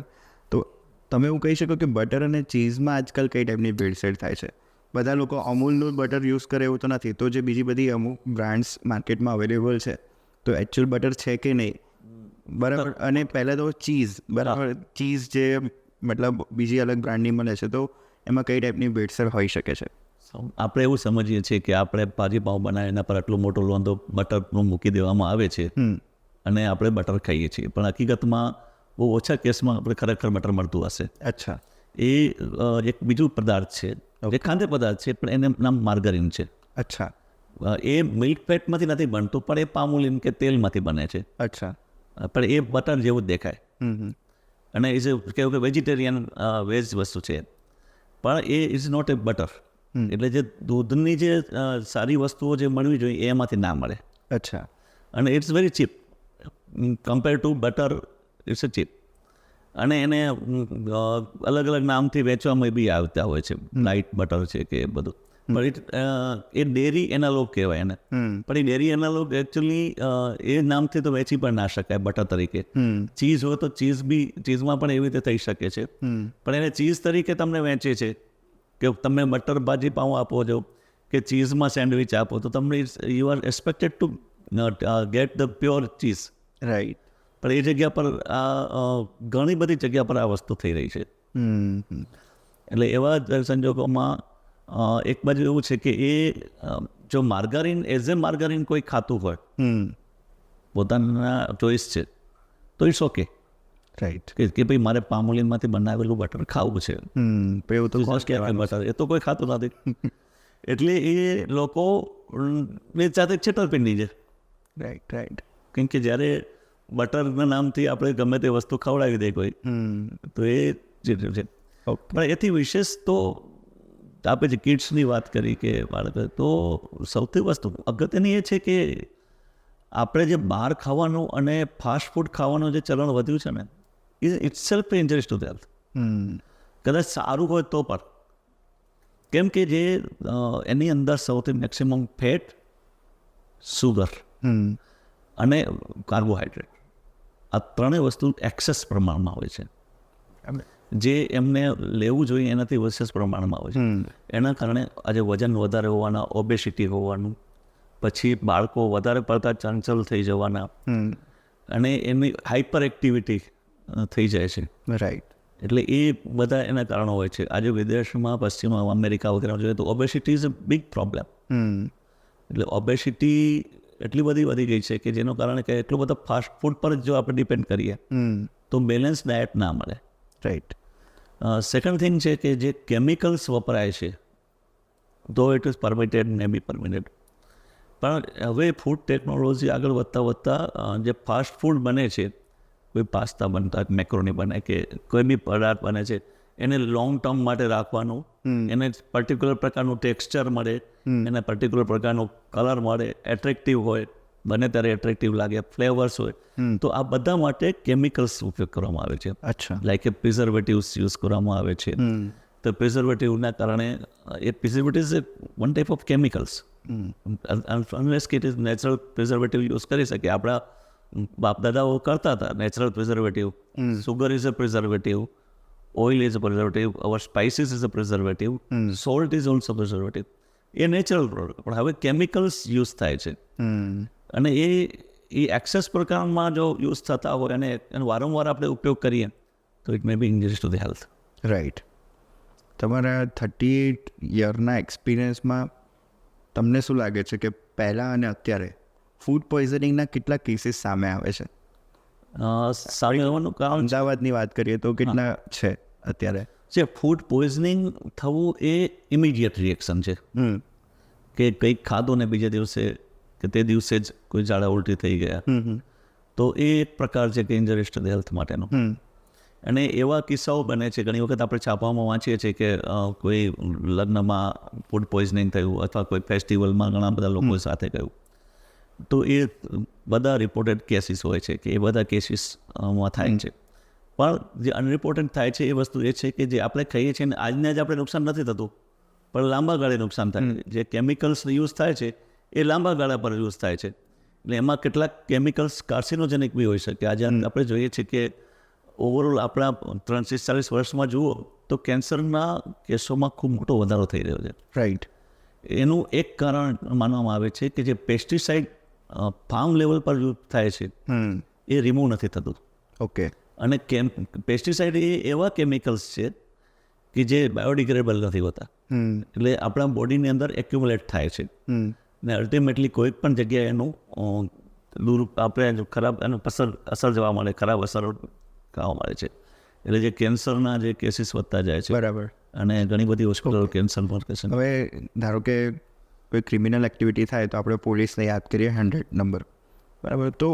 તો તમે એવું કહી શકો કે બટર અને ચીઝમાં આજકાલ કઈ ટાઈપની ભેળસેળ થાય છે? બધા લોકો અમૂલનું બટર યુઝ કરે એવું તો નથી, તો જે બીજી બધી અમુક બ્રાન્ડ્સ માર્કેટમાં અવેલેબલ છે તો એકચ્યુઅલ બટર છે કે નહીં, બરાબર? અને પહેલાં તો ચીઝ, બરાબર, ચીઝ જે મતલબ બીજી અલગ બ્રાન્ડની મળે છે, તો એમાં કઈ ટાઈપની ભેળસેળ હોઈ શકે છે?
આપણે એવું સમજીએ છીએ કે આપણે ભાજી પાઉં બનાવીએ એના પર આટલું મોટો લોંધો બટરનું મૂકી દેવામાં આવે છે અને આપણે બટર ખાઈએ છીએ, પણ હકીકતમાં બહુ ઓછા કેસમાં આપણે ખરેખર બટર મળતું હશે.
અચ્છા.
એ એક બીજું પદાર્થ છે, એક ખાદ્ય પદાર્થ છે, પણ એને નામ માર્ગરીન છે.
અચ્છા.
એ મિલ્ક ફેટમાંથી નથી બનતું, પણ એ પામોલીન કે તેલમાંથી બને છે.
અચ્છા.
પણ એ બટર જેવું જ દેખાય અને ઇઝ કહેવું કે વેજીટેરિયન વેજ વસ્તુ છે, પણ એ ઇઝ નોટ એ બટર. એટલે જે દૂધની જે સારી વસ્તુઓ જે મળવી જોઈએ એમાંથી ના મળે.
અચ્છા.
અને it's very cheap compare to butter, it's a cheap. અને એને અલગ અલગ નામથી વેચવામાં બી આવતા હોય છે, લાઇટ બટર છે કે એ બધું, પણ એ ડેરી એનાલોગ કહેવાય એને. પણ એ ડેરી એનાલોગ એકચ્યુઅલી એ નામથી તો વેચી પણ ના શકાય બટર તરીકે. ચીઝ હોય તો ચીઝમાં પણ એવી રીતે થઈ શકે છે, પણ એને ચીઝ તરીકે તમને વેચે છે કે તમે બટર ભાજી પાઉં આપો છો કે ચીઝમાં સેન્ડવિચ આપો તો તમને you are expected two get the pure cheese,
right?
પણ એ જગ્યા પર ઘણી બધી જગ્યા પર આ વસ્તુ થઈ રહી છે. એટલે એવા સંજોગોમાં એક બાજુ એવું છે કે એ જો માર્ગારીન એઝ એ માર્ગારીન કોઈ ખાતું હોય, પોતાના ચોઈસ છે, તો ઇટ્સ ઓકે,
રાઈટ?
કે ભાઈ મારે પામોલીનમાંથી બનાવેલું બટર ખાવું છે,
એવું તો
બટર એ તો કોઈ ખાતું નથી. એટલે એ લોકો સાથે છેતરપિંડી છે.
Right right.
કેમ કે જ્યારે બટરના નામથી આપણે ગમે તે વસ્તુ ખવડાવી દે કોઈ, તો એ છે. પણ એથી વિશેષ તો આપણે જે કિડ્સની વાત કરી કે બાળક, તો સૌથી વસ્તુ અગત્યની એ છે કે આપણે જે બહાર ખાવાનું અને ફાસ્ટ ફૂડ ખાવાનું જે ચલણ વધ્યું છે ને, itself injurious to the health. કદાચ સારું હોય તો પણ, કેમ કે જે એની અંદર સૌથી મેક્સિમમ ફેટ, સુગર અને કાર્બોહાઈડ્રેટ, આ ત્રણેય વસ્તુ એક્સેસ પ્રમાણમાં હોય છે. જે એમને લેવું જોઈએ એનાથી વિશેષ પ્રમાણમાં હોય છે. એના કારણે આજે વજન વધારે હોવાના, ઓબેસિટી હોવાનું, પછી બાળકો વધારે પડતા ચંચલ થઈ જવાના, અને એની હાઇપર એક્ટિવિટી થઈ જાય છે.
રાઈટ.
એટલે એ બધા એના કારણો હોય છે. આજે વિદેશમાં, પશ્ચિમ અમેરિકા વગેરે જોઈએ તો obesity is a big problem. એટલે ઓબેસિટી એટલી બધી વધી ગઈ છે કે જેનું કારણ કે એટલું બધો ફાસ્ટ ફૂડ પર જ જો આપણે ડિપેન્ડ કરીએ તો બેલેન્સ ડાયટ ના મળે.
રાઈટ.
સેકન્ડ થિંગ છે કે જે કેમિકલ્સ વપરાય છે, ધો ઇટ ઇઝ પરમિટેડ ને બી પરમિટેડ, પણ હવે ફૂડ ટેકનોલોજી આગળ વધતા જે ફાસ્ટ ફૂડ બને છે, કોઈ પાસ્તા બનતા મેક્રોની બને કે કોઈ બી પદાર્થ બને છે, એને લોંગ ટર્મ માટે રાખવાનું, એને પર્ટિક્યુલર પ્રકારનું ટેક્સચર મળે, એને પર્ટિક્યુલર પ્રકારનો કલર મળે, એટ્રેક્ટિવ હોય, બને ત્યારે એટ્રેક્ટિવ લાગે, ફ્લેવર્સ હોય, તો આ બધા માટે કેમિકલ્સ ઉપયોગ કરવામાં આવે છે.
અચ્છા.
લાઈક કે પ્રિઝર્વેટિવ્સ યુઝ કરવામાં આવે છે. તો પ્રિઝર્વેટિવના કારણે એ preservative is one type of chemicals. Unless કે it is natural preservative use કરી શકે. આપણા બાપ દાદાઓ કરતા હતા natural preservative. Sugar is a preservative, oil is a preservative, our spices is a preservative, salt is also preservative. એ natural product, પણ હવે કેમિકલ્સ યુઝ થાય છે. અને એ એક્સેસ પ્રકારમાં જો યુઝ થતા હોય અને એનો વારંવાર આપણે ઉપયોગ કરીએ તો it may be injurious to the health.
Right. તમારા 38 યરના એક્સપિરિયન્સમાં તમને શું લાગે છે કે પહેલાં અને અત્યારે ફૂડ પોઈઝનિંગના કેટલા કેસીસ સામે આવે છે?
સારું રહેવાનું કારણ
અમદાવાદની વાત કરીએ તો કેટલા છે અત્યારે?
છે ફૂડ પોઈઝનિંગ થવું એ ઇમિડિયેટ રિએક્શન છે કે કંઈક ખાધું ને બીજા દિવસે કે તે દિવસે જ કોઈ ઝાડા ઉલટી થઈ ગયા, તો એ એક પ્રકાર છે કે ઇન્જરીસ ટુ ધ હેલ્થ માટેનો. અને એવા કિસ્સાઓ બને છે ઘણી વખત આપણે છાપામાં વાંચીએ છીએ કે કોઈ લગ્નમાં ફૂડ પોઈઝનિંગ થયું અથવા કોઈ ફેસ્ટિવલમાં ઘણા બધા લોકો સાથે ગયું, તો એ બધા રિપોર્ટેડ કેસીસ હોય છે કે એ બધા કેસીસમાં થાય છે. પણ જે અનરિપોર્ટેડ થાય છે એ વસ્તુ એ છે કે જે આપણે ખાઈએ છીએ ને આજને જ આપણે નુકસાન નથી થતું, પણ લાંબા ગાળે નુકસાન થાય. જે કેમિકલ્સ યુઝ થાય છે એ લાંબા ગાળા પર યુઝ થાય છે. એટલે એમાં કેટલાક કેમિકલ્સ કાર્સિનોજેનિક બી હોઈ શકે. આજે આપણે જોઈએ છીએ કે ઓવરઓલ આપણા 30-40 વર્ષમાં જુઓ તો કેન્સરના કેસોમાં ખૂબ મોટો વધારો થઈ રહ્યો છે.
રાઈટ.
એનું એક કારણ માનવામાં આવે છે કે જે પેસ્ટિસાઇડ ફાર્મ લેવલ પર યુઝ થાય છે એ રિમૂવ નથી થતું.
ઓકે.
અને પેસ્ટિસાઇડ એ એવા કેમિકલ્સ છે કે જે બાયોડિગ્રેડેબલ નથી હોતા, એટલે આપણા બોડીની અંદર એક્યુમ્યુલેટ થાય છે ને અલ્ટિમેટલી કોઈ પણ જગ્યાએ એનું આપણે ખરાબ એનું અસર જોવા મળે, ખરાબ અસર જોવા મળે છે. એટલે જે કેન્સરના જે કેસીસ વધતા જાય છે.
બરાબર.
અને ઘણી બધી હોસ્પિટલો કેન્સર પર છે.
હવે ધારો કે કોઈ ક્રિમિનલ એક્ટિવિટી થાય તો આપણે પોલીસને યાદ કરીએ 100 નંબર, બરાબર. તો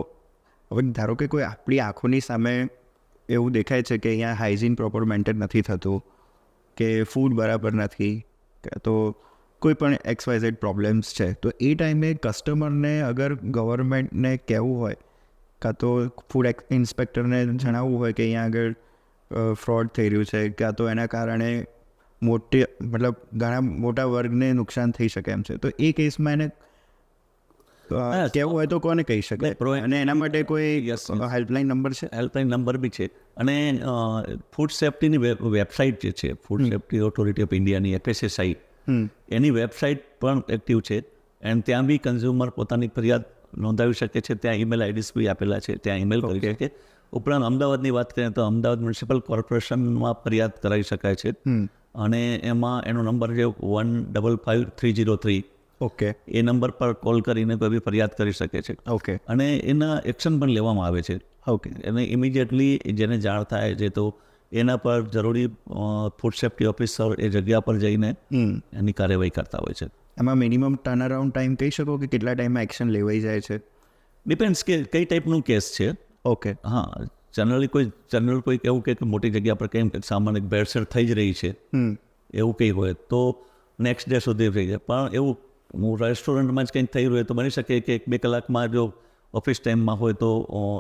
હવે ધારો કે કોઈ આપણી આંખોની સામે એવું દેખાય છે કે અહીંયા હાઇજીન પ્રોપર મેન્ટેન નથી થતું, કે ફૂડ બરાબર નથી, કે તો કોઈ પણ XYZ પ્રોબ્લેમ્સ છે, તો એ ટાઈમે કસ્ટમરને અગર ગવર્મેન્ટને કહેવું હોય કાં તો ફૂડ ઇન્સ્પેક્ટરને જણાવવું હોય કે અહીંયા આગળ ફ્રોડ થઈ રહ્યું છે, કાં તો એના કારણે ઘણા મોટા વર્ગને નુકસાન થઈ શકે એમ છે, તો એ કેસમાં એને કહેવું હોય તો કોને કહી શકે? અને એના માટે કોઈ હેલ્પલાઇન નંબર છે?
હેલ્પલાઇન નંબર બી છે. અને ફૂડ સેફ્ટીની વેબસાઇટ જે છે, ફૂડ સેફ્ટી ઓથોરિટી ઓફ ઇન્ડિયાની FSSAI, એની વેબસાઇટ પણ એક્ટિવ છે. એન્ડ ત્યાં બી કન્ઝ્યુમર પોતાની ફરિયાદ નોંધાવી શકે છે. ત્યાં ઈમેલ આઈડીસ બી આપેલા છે, ત્યાં ઈમેલ કરી શકે. ઉપરાંત અમદાવાદની વાત કરીએ તો અમદાવાદ મ્યુનિસિપલ કોર્પોરેશનમાં ફરિયાદ કરાવી શકાય છે. અને એમાં એનો નંબર છે 155303.
ઓકે.
એ નંબર પર કોલ કરીને કોઈ બી ફરિયાદ કરી શકે છે.
ઓકે.
અને એના એક્શન પણ લેવામાં આવે છે.
ઓકે.
એને ઇમિડિયેટલી જેને જાણ થાય છે તો એના પર જરૂરી ફૂડ સેફ્ટી ઓફિસર એ જગ્યા પર જઈને એની કાર્યવાહી કરતા હોય છે.
એમાં મિનિમમ ટર્ન અરાઉન્ડ ટાઈમ કહી શકો કે કેટલા ટાઈમમાં એક્શન લેવાઈ જાય છે?
ડિપેન્ડ્સ કે કઈ ટાઈપનું કેસ છે.
ઓકે.
હા, જનરલ કોઈ એવું કે મોટી જગ્યા પર કંઈ સામાન ભેળસેળ થઈ જ રહી છે એવું કંઈ હોય તો નેક્સ્ટ ડે સુધી થઈ જાય. પણ એવું રેસ્ટોરન્ટમાં જ કંઈક થઈ રહ્યું હોય તો બની શકે કે 1-2 કલાકમાં જો ઓફિસ ટાઈમમાં હોય તો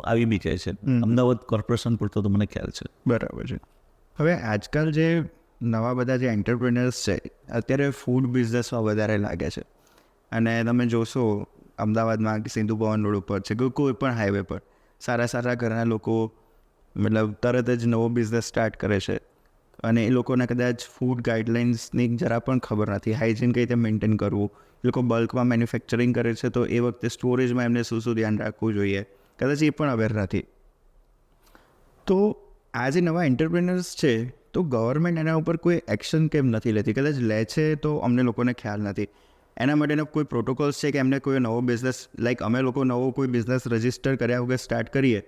આવી બી જાય છે. અમદાવાદ કોર્પોરેશન પૂરતો તો મને ખ્યાલ છે.
બરાબર છે. હવે આજકાલ જે નવા બધા જે એન્ટરપ્રિનર્સ છે અત્યારે ફૂડ બિઝનેસમાં વધારે લાગે છે. અને તમે જોશો અમદાવાદમાં સિંધુ ભવન રોડ ઉપર છે કે કોઈ પણ હાઈવે પર સારા ઘરના લોકો તરત જ નવો બિઝનેસ સ્ટાર્ટ કરે છે. અને એ લોકોને કદાચ ફૂડ ગાઈડલાઇન્સની જરા પણ ખબર નથી, હાઇજીન કઈ રીતે મેન્ટેન કરવું. એ લોકો બલ્કમાં મેન્યુફેક્ચરિંગ કરે છે તો એ વખતે સ્ટોરેજમાં એમને શું ધ્યાન રાખવું જોઈએ, કદાચ એ પણ અવેર નથી. તો આ જે નવા એન્ટરપ્રિનર્સ છે તો ગવર્મેન્ટ એના ઉપર કોઈ એક્શન કેમ નથી લેતી? કદાચ લે છે તો અમને લોકોને ખ્યાલ નથી. એના માટેનો કોઈ પ્રોટોકોલ્સ છે કે એમને કોઈ નવો બિઝનેસ, લાઈક અમે લોકો નવો કોઈ બિઝનેસ રજિસ્ટર કર્યા વગર સ્ટાર્ટ કરીએ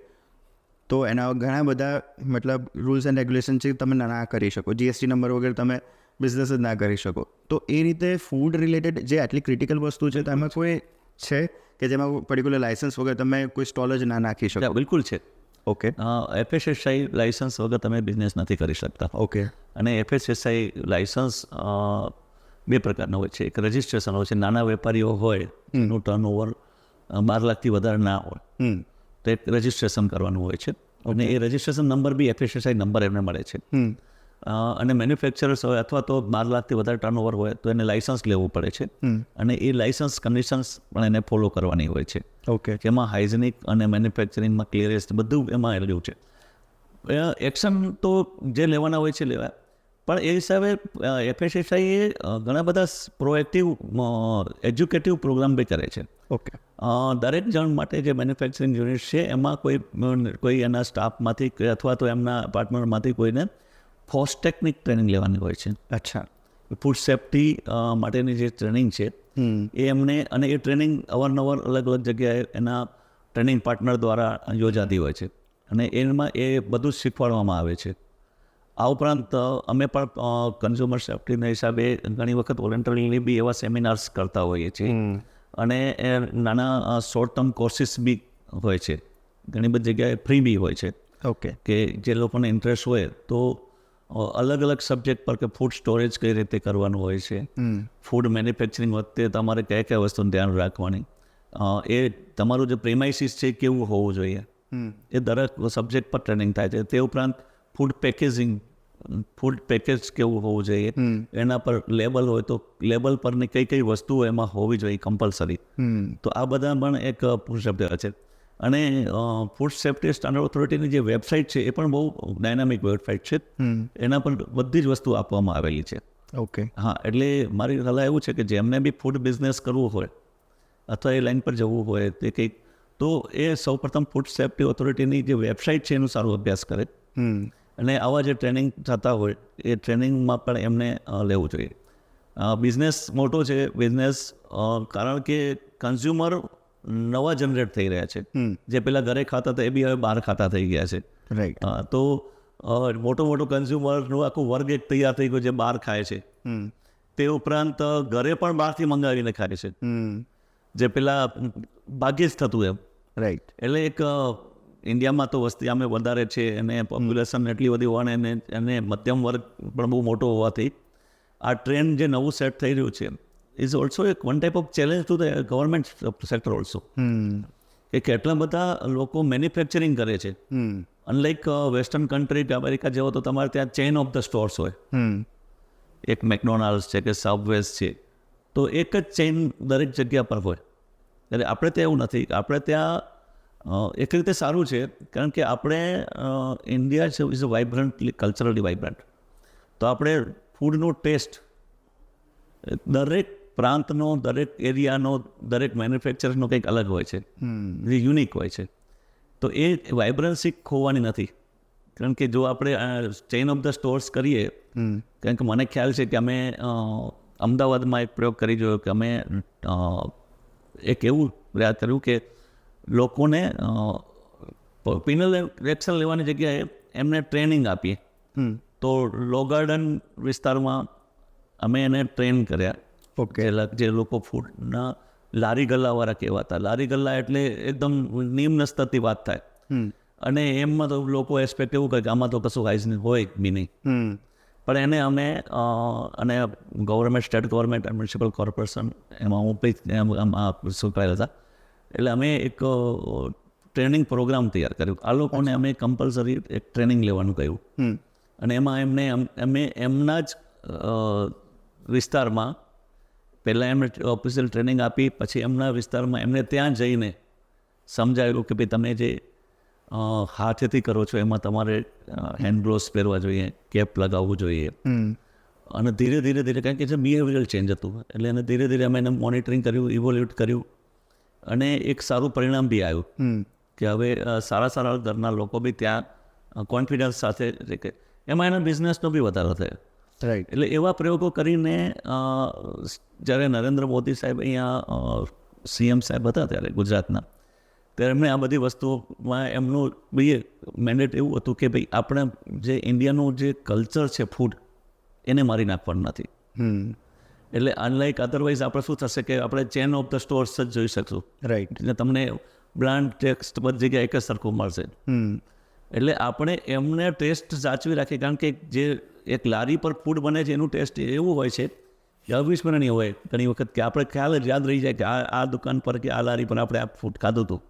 તો એના ઘણા બધા રૂલ્સ એન્ડ રેગ્યુલેશન છે, તમે ના કરી શકો. GST નંબર વગર તમે બિઝનેસ જ ના કરી શકો. તો એ રીતે ફૂડ રિલેટેડ જે આટલી ક્રિટિકલ વસ્તુ છે તેમાં કોઈ છે કે જેમાં પર્ટિક્યુલર લાયસન્સ વગર તમે કોઈ સ્ટોલ જ ના નાખી શકો?
બિલકુલ છે.
ઓકે
FSSAI લાઇસન્સ વગર તમે બિઝનેસ નથી કરી શકતા.
ઓકે
અને FSSAI લાઇસન્સ 2 પ્રકારના હોય છે. એક રજિસ્ટ્રેશન હોય છે, નાના વેપારીઓ હોય એનું ટર્નઓવર 12 લાખથી વધારે ના હોય તો એક રજિસ્ટ્રેશન કરવાનું હોય છે, અને એ રજિસ્ટ્રેશન નંબર બી FSSAI નંબર એમને મળે છે. અને મેન્યુફેક્ચરર્સ હોય અથવા તો 12 લાખથી વધારે ટર્નઓવર હોય તો એને લાઇસન્સ લેવું પડે છે, અને એ લાઇસન્સ કન્ડિશન્સ પણ એને ફોલો કરવાની હોય છે.
ઓકે
જેમાં હાઇજેનિક અને મેન્યુફેક્ચરિંગમાં ક્લિયરન્સ બધું એમાં આવ્યું છે. એક્શન તો જે લેવાના હોય છે લેવા, પણ એ હિસાબે FSSAI ઘણા બધા પ્રોએક્ટિવ એજ્યુકેટિવ પ્રોગ્રામ બી કરે છે.
ઓકે
દરેક જણ માટે જે મેન્યુફેક્ચરિંગ યુનિટ છે એમાં કોઈ એના સ્ટાફમાંથી કે અથવા તો એમના પાર્ટનરમાંથી કોઈને ફોસ્ટેકની ટ્રેનિંગ લેવાની હોય છે.
અચ્છા
ફૂડ સેફ્ટી માટેની જે ટ્રેનિંગ છે એ એમને, અને એ ટ્રેનિંગ અવારનવાર અલગ અલગ જગ્યાએ એના ટ્રેનિંગ પાર્ટનર દ્વારા યોજાતી હોય છે, અને એમાં એ બધું જ શીખવાડવામાં આવે છે. આ ઉપરાંત અમે પણ કન્ઝ્યુમર સેફ્ટીના હિસાબે ઘણી વખત વોલન્ટરીલી બી એવા સેમિનાર્સ કરતા હોઈએ છીએ, અને એ નાના શોર્ટ ટર્મ કોર્સિસ બી હોય છે. ઘણી બધી જગ્યાએ ફ્રી બી હોય છે
ઓકે
કે જે લોકોને ઇન્ટરેસ્ટ હોય તો અલગ અલગ સબ્જેક્ટ પર કે ફૂડ સ્ટોરેજ કઈ રીતે કરવાનું હોય છે, ફૂડ મેન્યુફેક્ચરિંગ વખતે તમારે કયા કયા વસ્તુનું ધ્યાન રાખવાની, એ તમારું જે પ્રેમાઇસીસ છે કેવું હોવું જોઈએ, એ દરેક સબ્જેક્ટ પર ટ્રેનિંગ થાય છે. તે ઉપરાંત ફૂડ પેકેજિંગ, ફૂડ પેકેજ કેવું હોવું જોઈએ, એના પર લેબલ હોય તો લેબલ પરની કઈ કઈ વસ્તુઓ એમાં હોવી જોઈએ કમ્પલસરી. તો આ બધા પણ એક ફૂડ સેફ્ટી છે. અને ફૂડ સેફ્ટી સ્ટાન્ડર્ડ ઓથોરિટીની જે વેબસાઇટ છે એ પણ બહુ ડાયનામિક વેબસાઇટ છે. એના પર બધી જ વસ્તુ આપવામાં આવેલી છે.
ઓકે
હા, એટલે મારી સલાહ એવું છે કે જેમને બી ફૂડ બિઝનેસ કરવું હોય અથવા એ લાઈન પર જવું હોય તે કંઈક, તો એ સૌપ્રથમ ફૂડ સેફ્ટી ઓથોરિટીની જે વેબસાઇટ છે એનું સારો અભ્યાસ કરે, અને આવા જે ટ્રેનિંગ થતા હોય એ ટ્રેનિંગમાં પણ એમને લેવું જોઈએ. બિઝનેસ મોટો છે બિઝનેસ, કારણ કે કન્ઝ્યુમર નવા જનરેટ થઈ રહ્યા છે. જે પેલા ઘરે ખાતા હતા એ બી હવે બહાર ખાતા થઈ ગયા છે.
રાઈટ
તો મોટો કન્ઝ્યુમરનું આખું વર્ગ એક તૈયાર થઈ ગયું જે બહાર ખાય છે. તે ઉપરાંત ઘરે પણ બહારથી મંગાવીને ખાય છે, જે પેલા ભાગ્યે જ થતું એમ.
રાઈટ
એટલે એક ઇન્ડિયામાં તો વસ્તી અમે વધારે છે અને પોપ્યુલેશન એટલી બધી હોવાને અને મધ્યમ વર્ગ પણ બહુ મોટો હોવાથી આ ટ્રેન્ડ જે નવું સેટ થઈ રહ્યું છે ઇઝ ઓલ્સો એક one type of challenge to the government sector also, કે કેટલા બધા લોકો મેન્યુફેક્ચરિંગ કરે છે. અનલાઇક વેસ્ટર્ન કન્ટ્રી કે અમેરિકા જેવો તો તમારે ત્યાં ચેઇન ઓફ ધ સ્ટોર્સ હોય, એક મેકડોનાલ્ડ્સ છે કે સબવેઝ છે, તો એક જ ચેઇન દરેક જગ્યા પર હોય. એટલે આપણે ત્યાં એવું નથી. આપણે ત્યાં એક રીતે સારું છે, કારણ કે આપણે ઇન્ડિયા છે ઇઝ અ વાઇબ્રન્ટલી કલ્ચરલી વાઇબ્રન્ટ. તો આપણે ફૂડનો ટેસ્ટ દરેક પ્રાંતનો, દરેક એરિયાનો, દરેક મેન્યુફેક્ચરનો કંઈક અલગ હોય છે, જે યુનિક હોય છે. તો એ વાઇબ્રન્સી ખોવાની નથી, કારણ કે જો આપણે ચેઇન ઓફ ધ સ્ટોર્સ કરીએ, કારણ કે મને ખ્યાલ છે કે અમે અમદાવાદમાં એક પ્રયોગ કરી જોયો કે અમે એક એવું પ્રયાસ કર્યું કે લોકોને પિનલ એક્શન લેવાની જગ્યાએ એમને ટ્રેનિંગ આપીએ. તો લો ગાર્ડન વિસ્તારમાં અમે એને ટ્રેન કર્યા.
ઓકે
જે લોકો ફૂડના લારી ગલ્લાવાળા કહેવાતા. લારી ગલ્લા એટલે એકદમ નિમ્ન સ્તરથી વાત થાય, અને એમમાં તો લોકો એક્સપેક્ટ એવું કરે કે આમાં તો કશું હાઇજેનિક હોય બી નહીં. પણ એને અમે અને ગવર્મેન્ટ, સ્ટેટ ગવર્મેન્ટ અને મ્યુનિસિપલ કોર્પોરેશન એમાં હું સુપાયેલા હતા. એટલે અમે એક ટ્રેનિંગ પ્રોગ્રામ તૈયાર કર્યો. આ લોકોને અમે કમ્પલસરી એક ટ્રેનિંગ લેવાનું કહ્યું, અને એમાં અમે એમના જ વિસ્તારમાં પહેલાં એમને ઓફિશિયલ ટ્રેનિંગ આપી, પછી એમના વિસ્તારમાં એમને ત્યાં જઈને સમજાવ્યું કે ભાઈ તમે જે હાથેથી કરો છો એમાં તમારે હેન્ડ ગ્લોવ્સ પહેરવા જોઈએ, કેપ લગાવવું જોઈએ. અને ધીરે ધીરે કારણ કે જે બિહેવિયરલ ચેન્જ હતું, એટલે એને ધીરે ધીરે અમે એને મોનિટરિંગ કર્યું, ઇવોલ્યુટ કર્યું, અને એક સારું પરિણામ બી આવ્યું કે હવે સારા ઘરના લોકો બી ત્યાં કોન્ફિડન્સ સાથે કે એમાં એના બિઝનેસનો બી વધારો થયો.
રાઈટ
એટલે એવા પ્રયોગો કરીને જ્યારે નરેન્દ્ર મોદી સાહેબ અહીંયા CM સાહેબ હતા ત્યારે ગુજરાતના, ત્યારે એમણે આ બધી વસ્તુઓમાં એમનું બી મેન્ડેટ એવું હતું કે ભાઈ આપણે જે ઇન્ડિયાનું જે કલ્ચર છે ફૂડ, એને મારી નાખવાનું નથી. એટલે અનલાઇક અધરવાઇઝ આપણે શું થશે કે આપણે ચેન ઓફ ધ સ્ટોર્સ જ જોઈ શકશું.
રાઈટ.
એટલે તમને બ્રાન્ડ ટેક્સ્ટ બધી જગ્યાએ એક જ સરખું મળશે. એટલે આપણે એમને ટેસ્ટ સાચવી રાખીએ, કારણ કે જે એક લારી પર ફૂડ બને છે એનું ટેસ્ટ એવું હોય છે કે અવિસ્મરણીય હોય ઘણી વખત, કે આપણે ખ્યાલ જ યાદ રહી જાય કે આ દુકાન પર કે આ લારી પર આપણે આ ફૂડ ખાધું હતું.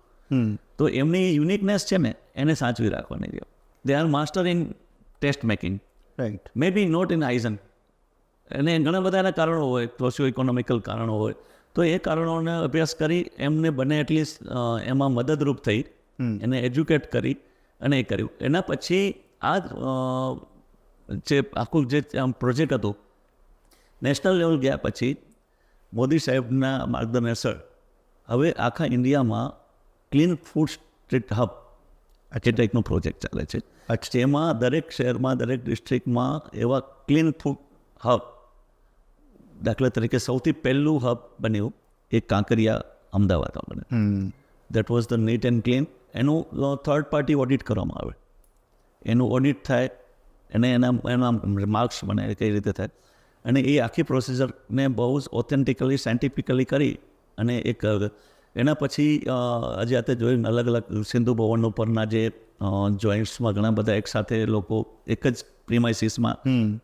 તો એમની યુનિકનેસ છે ને એને સાચવી રાખવાની છે. They are master in taste making.
Right.
May be not in hygiene. અને ઘણા બધા એના કારણો હોય, સોશિયો ઇકોનોમિકલ કારણો હોય. તો એ કારણોને અભ્યાસ કરી એમને બને એટલીસ્ટ એમાં મદદરૂપ થઈ, એને એજ્યુકેટ કરી અને એ કર્યું. એના પછી આ જે આખું જે પ્રોજેક્ટ હતું નેશનલ લેવલ ગયા પછી મોદી સાહેબના માર્ગદર્શન હેઠળ હવે આખા ઇન્ડિયામાં ક્લીન ફૂડ સ્ટ્રીટ હબ જે ટાઈપનો પ્રોજેક્ટ ચાલે છે, જેમાં દરેક શહેરમાં દરેક ડિસ્ટ્રિક્ટમાં એવા ક્લીન ફૂડ હબ, દાખલા તરીકે સૌથી પહેલું હબ બન્યું એ કાંકરિયા અમદાવાદમાં બન્યું. That was the neat and clean. એનું થર્ડ પાર્ટી ઓડિટ કરવામાં આવે, એનું ઓડિટ થાય અને એના માર્ક્સ બને કઈ રીતે થાય, અને એ આખી પ્રોસીજરને બહુ જ ઓથેન્ટિકલી સાયન્ટિફિકલી કરી અને એક એના પછી હજી આતે જોયું અલગ અલગ સિંધુ ભવન ઉપરના જે જોઈન્ટ્સમાં ઘણા બધા એકસાથે લોકો એક જ પ્રિમાઇસીસમાં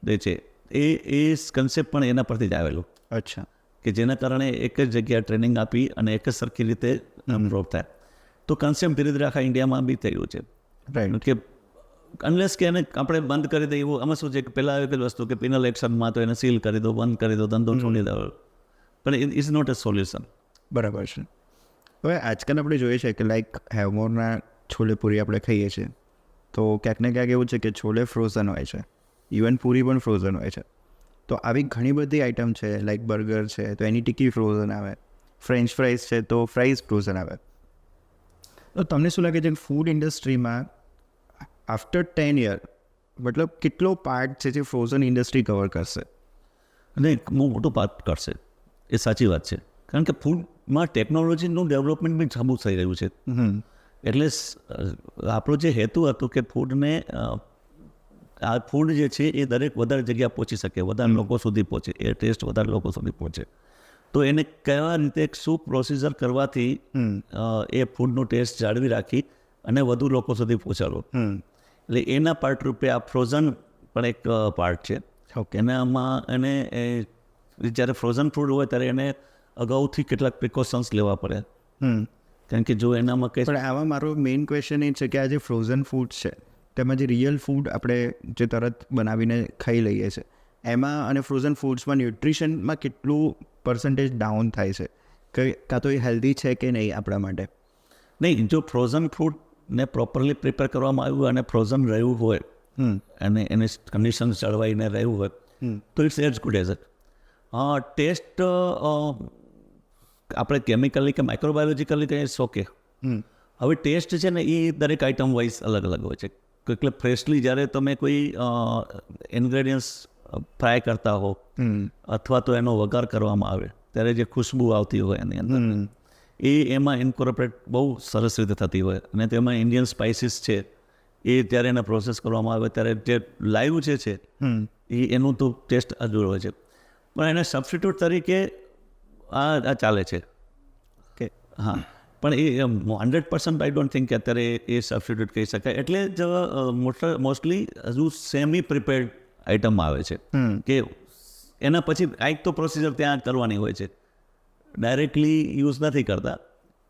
દે છે, એ કન્સેપ્ટ પણ એના પરથી જ આવેલું.
અચ્છા.
કે જેના કારણે એક જ જગ્યાએ ટ્રેનિંગ આપી અને એક જ સરખી રીતે ઇમ્પ્રૂવ થાય. તો કન્સેપ્ટ ધીરે ધીરે આખા ઇન્ડિયામાં બી થયું છે.
રાઈટ.
કે અનલેસ કે એને આપણે બંધ કરી દઈએ, એવું આમાં શું છે કે પહેલાં આવી પેલી વસ્તુ કે પિનલ એક્શનમાં તો એને સીલ કરી દો, બંધ કરી દો, ધંધો છોડી દો, પણ it is not a solution.
બરાબર છે. હવે આજકાલ આપણે જોઈએ છે કે લાઈક હેવમોરના છોલે પૂરી આપણે ખાઈએ છીએ, તો ક્યાંક ને ક્યાંક એવું છે કે છોલે ફ્રોઝન હોય છે, ઇવન પૂરી પણ ફ્રોઝન હોય છે. તો આવી ઘણી બધી આઇટમ છે, લાઈક બર્ગર છે તો એની ટિક્કી ફ્રોઝન આવે, ફ્રેન્ચ ફ્રાઈઝ છે તો ફ્રાઈઝ ફ્રોઝન આવે. તો તમને શું લાગે છે કે ફૂડ ઇન્ડસ્ટ્રીમાં આફ્ટર 10 યર મતલબ કેટલો પાર્ટ છે જે ફ્રોઝન ઇન્ડસ્ટ્રી કવર કરશે?
અને બહુ મોટું પાર્ટ કરશે, એ સાચી વાત છે. કારણ કે ફૂડમાં ટેકનોલોજીનું ડેવલપમેન્ટ બી સાબુ થઈ રહ્યું છે. એટલે આપણો જે હેતુ હતો કે ફૂડને આ ફૂડ જે છે એ દરેક વધારે જગ્યા પહોંચી શકે, વધારે લોકો સુધી પહોંચે, એ ટેસ્ટ વધારે લોકો સુધી પહોંચે. તો એને કયા રીતે શું પ્રોસીજર કરવાથી એ ફૂડનો ટેસ્ટ જાળવી રાખી અને વધુ લોકો સુધી પહોંચાડવો, એટલે એના પાર્ટ રૂપે આ ફ્રોઝન પણ એક પાર્ટ છે.
ઓકે.
એનામાં એને જ્યારે ફ્રોઝન ફૂડ હોય ત્યારે એને અગાઉથી કેટલાક પ્રિકોશન્સ લેવા પડે, કારણ કે જો એનામાં કંઈ
પણ આમાં મારો મેઇન ક્વેશ્ચન એ છે કે આ જે ફ્રોઝન ફૂડ છે તેમાં જે રિયલ ફૂડ આપણે જે તરત બનાવીને ખાઈ લઈએ છીએ એમાં અને ફ્રોઝન ફૂડ્સમાં ન્યુટ્રિશનમાં કેટલું પર્સન્ટેજ ડાઉન થાય છે, કે કાં તો એ હેલ્ધી છે કે નહીં આપણા માટે?
નહીં, જો ફ્રોઝન ફૂડને પ્રોપરલી પ્રિપેર કરવામાં આવ્યું અને ફ્રોઝન રહ્યું હોય અને એને કન્ડિશન જળવાઈને રહ્યું હોય તો it's as good as it. Test આપણે કેમિકલી કે માઇક્રોબાયોલોજીકલી કહીએ ઓકે. હવે ટેસ્ટ છે ને એ દરેક આઇટમ વાઇઝ અલગ અલગ હોય છે. એટલે ફ્રેશલી જ્યારે તમે કોઈ ઇન્ગ્રેડિયન્ટ્સ ફ્રાય કરતા હો અથવા તો એનો વઘાર કરવામાં આવે ત્યારે જે ખુશ્બુ આવતી હોય એની અંદર એમાં ઇન્કોર્પોરેટ બહુ સરસ રીતે થતી હોય, અને તેમાં ઇન્ડિયન સ્પાઇસીસ છે એ ત્યારે એને પ્રોસેસ કરવામાં આવે ત્યારે જે લાઈવ જે છે એનું તો ટેસ્ટ અજુર હોય છે, પણ એને સબસ્ટિટ્યૂટ તરીકે આ ચાલે છે.
કે
હા, પણ એ 100% આઈ ડોન્ટ થિંક કે અત્યારે એ સબસ્ટિટ્યૂટ કહી શકાય. એટલે જ મોસ્ટલી હજુ સેમી પ્રિપેર્ડ આઇટમ આવે છે કે એના પછી કાંઈક તો પ્રોસિજર ત્યાં કરવાની હોય છે, ડાયરેક્ટલી યુઝ નથી કરતા,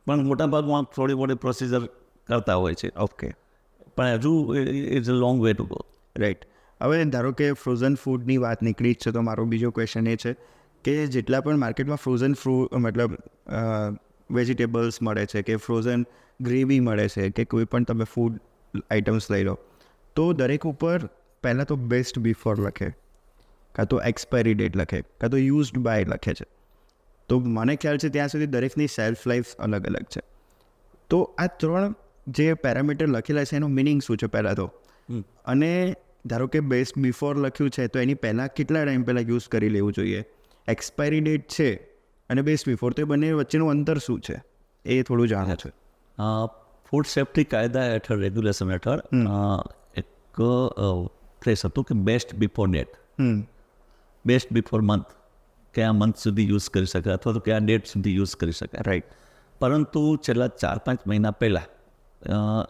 પણ મોટાભાગમાં થોડી મોટી પ્રોસિજર કરતા હોય છે.
ઓકે.
પણ હજુ it's a long way to go.
Right. હવે ધારો કે ફ્રોઝન ફૂડની વાત નીકળી જ છે તો મારો બીજો ક્વેશ્ચન એ છે કે જેટલા પણ માર્કેટમાં ફ્રોઝન મતલબ વેજીટેબલ્સ મળે છે કે ફ્રોઝન ગ્રેવી મળે છે કે કોઈ પણ તમે ફૂડ આઇટમ્સ લઈ લો તો દરેક ઉપર પહેલાં તો બેસ્ટ બિફોર લખે, કાં તો એક્સપાયરી ડેટ લખે, કાં તો યુઝડ બાય લખે છે. તો મને ખ્યાલ છે ત્યાં સુધી દરેકની સેલ્ફ લાઈફ અલગ અલગ છે. તો આ 3 જે પેરામીટર લખેલા છે એનું મિનિંગ શું છે પહેલાં તો? અને ધારો કે બેસ્ટ બિફોર લખ્યું છે તો એની પહેલાં કેટલા ટાઈમ પહેલાં યુઝ કરી લેવું જોઈએ? એક્સપાયરી ડેટ છે અને બેસ્ટ બિફોર, તો એ બંને વચ્ચેનું અંતર શું છે એ થોડું જાણવું છે.
ફૂડ સેફ્ટી કાયદા હેઠળ, રેગ્યુલેશન હેઠળ એક પ્લેસ હતું કે best before date, best before month, કયા મંથ સુધી યુઝ કરી શકાય અથવા તો કયા ડેટ સુધી યુઝ કરી શકાય.
રાઈટ.
પરંતુ છેલ્લા 4-5 મહિના પહેલાં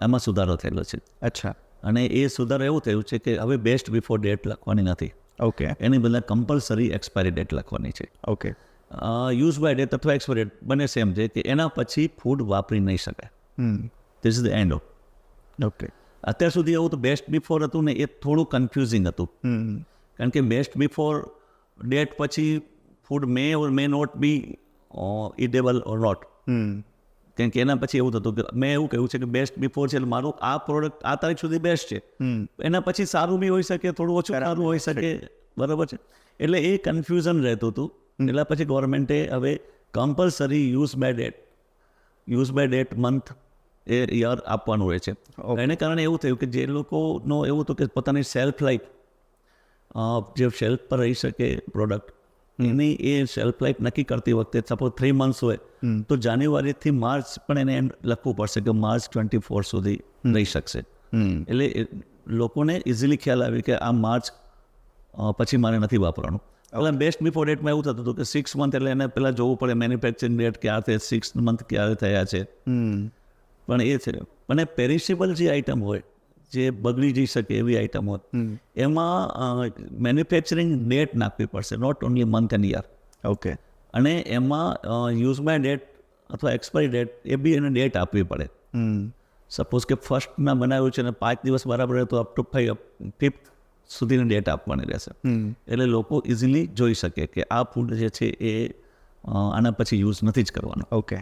એમાં સુધારો થયેલો છે.
અચ્છા.
અને એ સુધારો એવું થયું છે કે હવે બેસ્ટ બિફોર ડેટ લખવાની નથી,
ઓકે.
એની બદલે કમ્પલસરી એક્સપાયરી ડેટ લખવાની છે.
ઓકે.
યુઝ બાય ડેટ અથવા એક્સપાયરી ડેટ બંને સેમ છે કે એના પછી ફૂડ વાપરી નહીં શકાય. This is the end of.
Okay.
અત્યાર સુધી એવું તો બેસ્ટ બિફોર હતું ને એ થોડું કન્ફ્યુઝિંગ હતું, કારણ કે બેસ્ટ બિફોર ડેટ પછી food may or may not be eatable or not. કારણ કે એના પછી એવું થતું કે મેં એવું કહ્યું છે કે બેસ્ટ બિફોર છે એટલે મારું આ પ્રોડક્ટ આ તારીખ સુધી બેસ્ટ છે, એના પછી સારું બી હોઈ શકે, થોડું ઓછું સારું હોઈ શકે, બરાબર છે. એટલે એ કન્ફ્યુઝન રહેતું હતું. એટલે પછી ગવર્મેન્ટે હવે compulsory use by date month એ યર આપવાનું રહે છે. એને કારણે એવું થયું કે જે લોકોનો એવું હતું કે પોતાની સેલ્ફ લાઈફ જે શેલ્ફ પર રહી શકે પ્રોડક્ટ, એની એ શેલ્ફ લાઈફ નક્કી કરતી વખતે સપોઝ 3 months હોય તો જાન્યુઆરીથી માર્ચ પણ એને એમ લખવું પડશે કે માર્ચ 24 સુધી રહી શકશે. એટલે લોકોને ઇઝીલી ખ્યાલ આવ્યો કે આ માર્ચ પછી મારે નથી વાપરવાનું. એટલે બેસ્ટ બિફોર ડેટમાં એવું થતું હતું કે 6 month એટલે એને પહેલાં જોવું પડે મેન્યુફેક્ચરિંગ ડેટ ક્યારે 6 month ક્યારે થયા છે. પણ એ છે અને પેરિશેબલ જે આઈટમ હોય, જે બગડી જઈ શકે એવી આઈટમ હોય, એમાં મેન્યુફેક્ચરિંગ ડેટ નાખવી પડશે, not only month and year.
Okay.
અને એમાં યુઝ બાય ડેટ અથવા એક્સપાયરી ડેટ એ બી એને ડેટ આપવી પડે. સપોઝ કે ફર્સ્ટમાં બનાવ્યું છે અને 5 દિવસ બરાબર તો અપ ટુ 5th સુધીની ડેટ આપવાની રહેશે. એટલે લોકો ઇઝીલી જોઈ શકે કે આ ફૂડ જે છે એ આના પછી યુઝ નથી જ કરવાનો.
ઓકે.